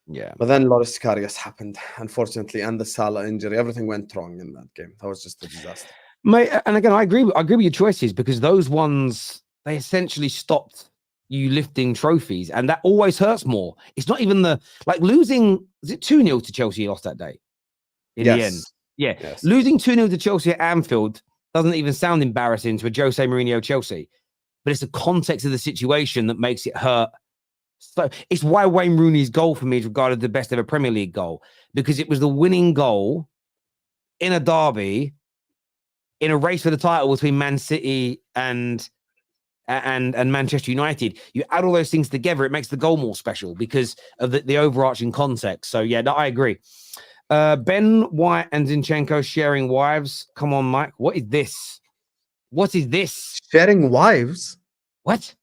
[SPEAKER 1] Yeah.
[SPEAKER 2] But then Loris Karius happened, unfortunately, and the Salah injury. Everything went wrong in that game. That was just a disaster.
[SPEAKER 1] Mate, and again, I agree with your choices because those ones, they essentially stopped you lifting trophies, and that always hurts more. It's not even losing. Was it 2-0 to Chelsea lost that day? In the end. Yeah. Yes. Losing 2-0 to Chelsea at Anfield doesn't even sound embarrassing to a Jose Mourinho Chelsea, but it's the context of the situation that makes it hurt. So it's why Wayne Rooney's goal for me is regarded the best ever Premier League goal, because it was the winning goal in a derby in a race for the title between Man City and Manchester United. You add all those things together, it makes the goal more special because of the overarching context. So yeah, I agree. Ben White and Zinchenko sharing wives. Come on, Mike. What is this?
[SPEAKER 2] Sharing wives?
[SPEAKER 1] What?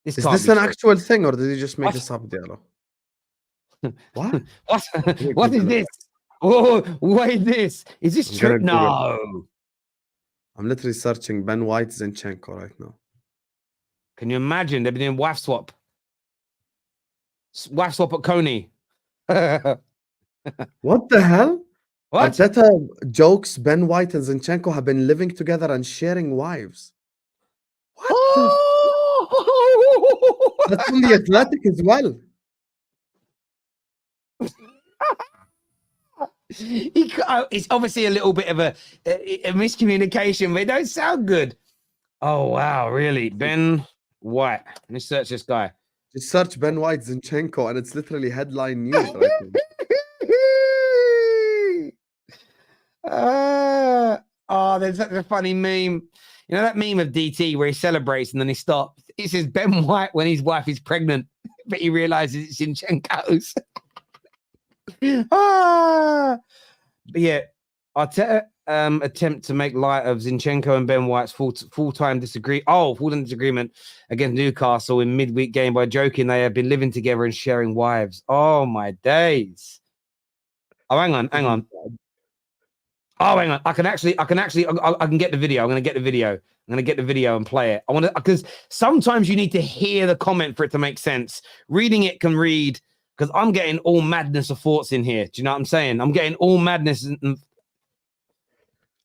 [SPEAKER 2] Is this an actual thing, or did you just make this up, Diallo? What?
[SPEAKER 1] What is this? Oh, what is this? Is this true? No.
[SPEAKER 2] I'm literally searching Ben White Zinchenko right now.
[SPEAKER 1] Can you imagine? They've been doing wife swap. Wife swap at Coney.
[SPEAKER 2] What the hell?
[SPEAKER 1] What?
[SPEAKER 2] Arteta jokes Ben White and Zinchenko have been living together and sharing wives. What? That's from the Athletic as well.
[SPEAKER 1] It's obviously a little bit of a miscommunication, but it don't sound good. Oh, wow, really? Ben White. Let me search this guy.
[SPEAKER 2] Just search Ben White Zinchenko, and it's literally headline news right now.
[SPEAKER 1] There's such a funny meme. You know that meme of DT where he celebrates and then he stops? It says Ben White when his wife is pregnant, but he realizes it's Zinchenko's. But yeah, Arteta attempt to make light of Zinchenko and Ben White's full-time disagreement against Newcastle in midweek game by joking they have been living together and sharing wives. Oh my days. Oh, hang on. Oh, hang on. I can get the video. I'm going to get the video. I'm going to get the video and play it. I want to, because sometimes you need to hear the comment for it to make sense. Reading it can read, because I'm getting all madness of thoughts in here. Do you know what I'm saying? I'm getting all madness. It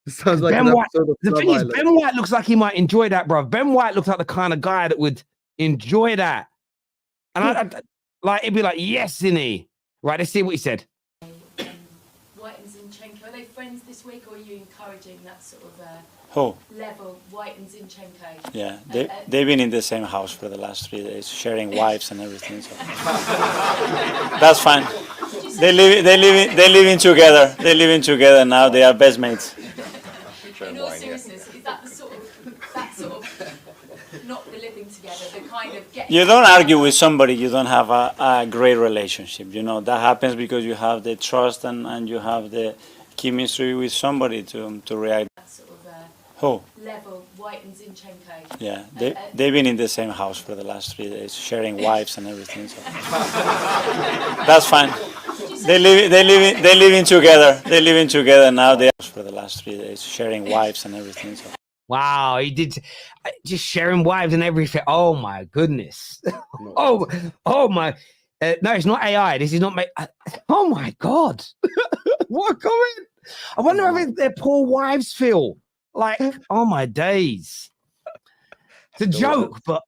[SPEAKER 2] sounds like
[SPEAKER 1] Ben White,
[SPEAKER 2] episode of
[SPEAKER 1] the thing is, Ben White looks like he might enjoy that, bro. Ben White looks like the kind of guy that would enjoy that. And I like, it'd be like, yes, innit? Right, let's see what he said.
[SPEAKER 6] White and Zinchenko, are they friends this week, or are you encouraging that sort of level? White and Zinchenko.
[SPEAKER 7] Yeah, they've been in the same house for the last 3 days, sharing wives and everything. So that's fine. They living together. They're living together now. They are best mates.
[SPEAKER 6] In all seriousness, is that the sort of not the living together, the kind of getting?
[SPEAKER 7] You don't argue with somebody you don't have a great relationship. You know that happens because you have the trust and you have the chemistry with somebody to react.
[SPEAKER 6] That sort of
[SPEAKER 7] level,
[SPEAKER 6] White and Zinchenko.
[SPEAKER 7] Yeah, they've been in the same house for the last 3 days, sharing wives and everything. So that's fine. They're living together. They're living together now. They for the last 3 days, sharing wives and everything. So.
[SPEAKER 1] Wow, he did just sharing wives and everything. Oh my goodness. oh my. No, it's not AI. This is not oh my God. What a comment. I wonder how their poor wives feel. Like, oh my days. It's a joke, but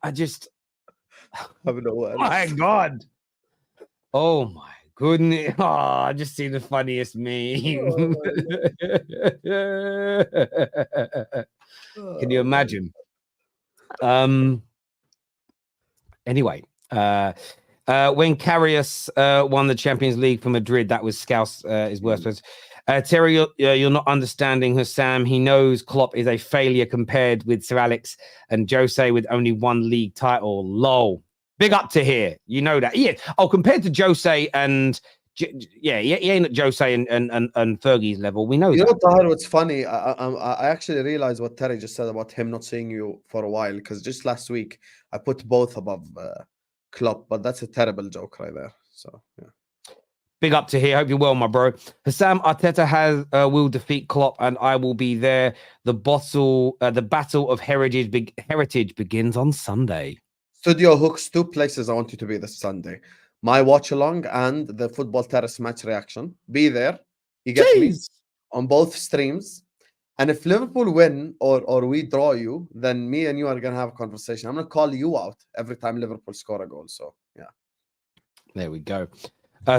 [SPEAKER 1] I just.
[SPEAKER 2] Have no words.
[SPEAKER 1] My God. Oh my goodness. Oh, I just see the funniest meme. Can you imagine? Anyway, when Karius won the Champions League for Madrid, that was Scouse, his worst words. Terry, you're not understanding Hussam. He knows Klopp is a failure compared with Sir Alex and Jose with only one league title. Lol. Big up to here. You know that. Yeah. Oh, compared to Jose and he ain't at Jose and Fergie's level. We know that.
[SPEAKER 2] You know, Tahir, what's funny? I actually realized what Terry just said about him not seeing you for a while, because just last week I put both above Klopp, but that's a terrible joke right there. So yeah.
[SPEAKER 1] Big up to here. Hope you're well, my bro. Hussam Arteta will defeat Klopp, and I will be there. The battle of heritage begins on Sunday.
[SPEAKER 2] Studio Hooks, 2 places I want you to be this Sunday. My watch along and the Football Terrace match reaction. Be there. You get me on both streams. And if Liverpool win or we draw you, then me and you are gonna have a conversation. I'm gonna call you out every time Liverpool score a goal. So yeah.
[SPEAKER 1] There we go.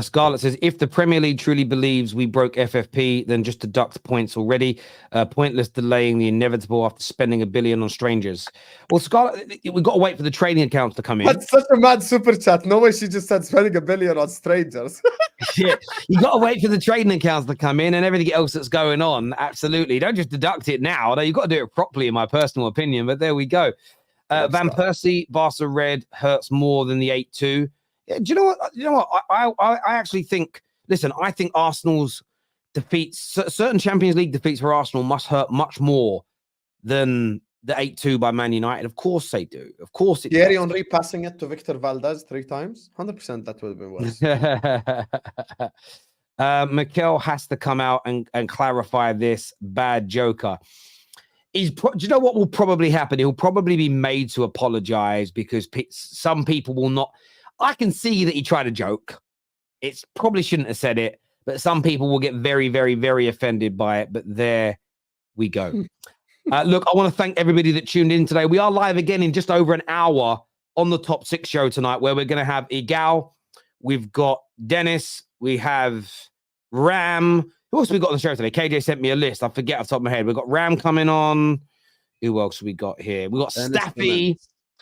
[SPEAKER 1] Scarlett says, if the Premier League truly believes we broke FFP, then just deduct points already. Pointless delaying the inevitable after spending $1 billion on strangers. Well, Scarlett, we've got to wait for the trading accounts to come in.
[SPEAKER 2] That's such a mad super chat. No way she just said spending $1 billion on strangers.
[SPEAKER 1] Yeah, you got to wait for the trading accounts to come in and everything else that's going on. Absolutely. Don't just deduct it now. Although you've got to do it properly, in my personal opinion. But there we go. Van Persie, Barca Red hurts more than the 8-2. Do you know what? I actually think. Listen, I think Arsenal's defeats, certain Champions League defeats for Arsenal, must hurt much more than the 8-2 by Man United. Of course they do. Of course it.
[SPEAKER 2] Thierry Henry passing it to Victor Valdez 3 times. 100% that would have been worse.
[SPEAKER 1] Mikel has to come out and clarify this bad joker. Do you know what will probably happen? He'll probably be made to apologize because some people will not. I can see that he tried a joke. It probably shouldn't have said it, but some people will get very, very, very offended by it. But there we go. Look, I want to thank everybody that tuned in today. We are live again in just over an hour on the Top 6 show tonight, where we're going to have Igal. We've got Dennis. We have Ram. Who else we got on the show today? KJ sent me a list. I forget off the top of my head. We've got Ram coming on. Who else we got here? We got Staffy.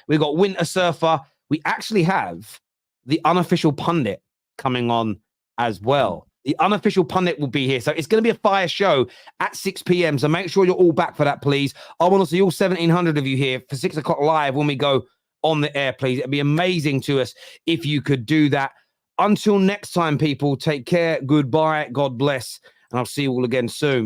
[SPEAKER 1] We got Winter Surfer. We actually have the unofficial pundit coming on as well. The unofficial pundit will be here. So it's going to be a fire show at 6 p.m. So make sure you're all back for that, please. I want to see all 1,700 of you here for 6 o'clock live when we go on the air, please. It'd be amazing to us if you could do that. Until next time, people, take care. Goodbye. God bless. And I'll see you all again soon.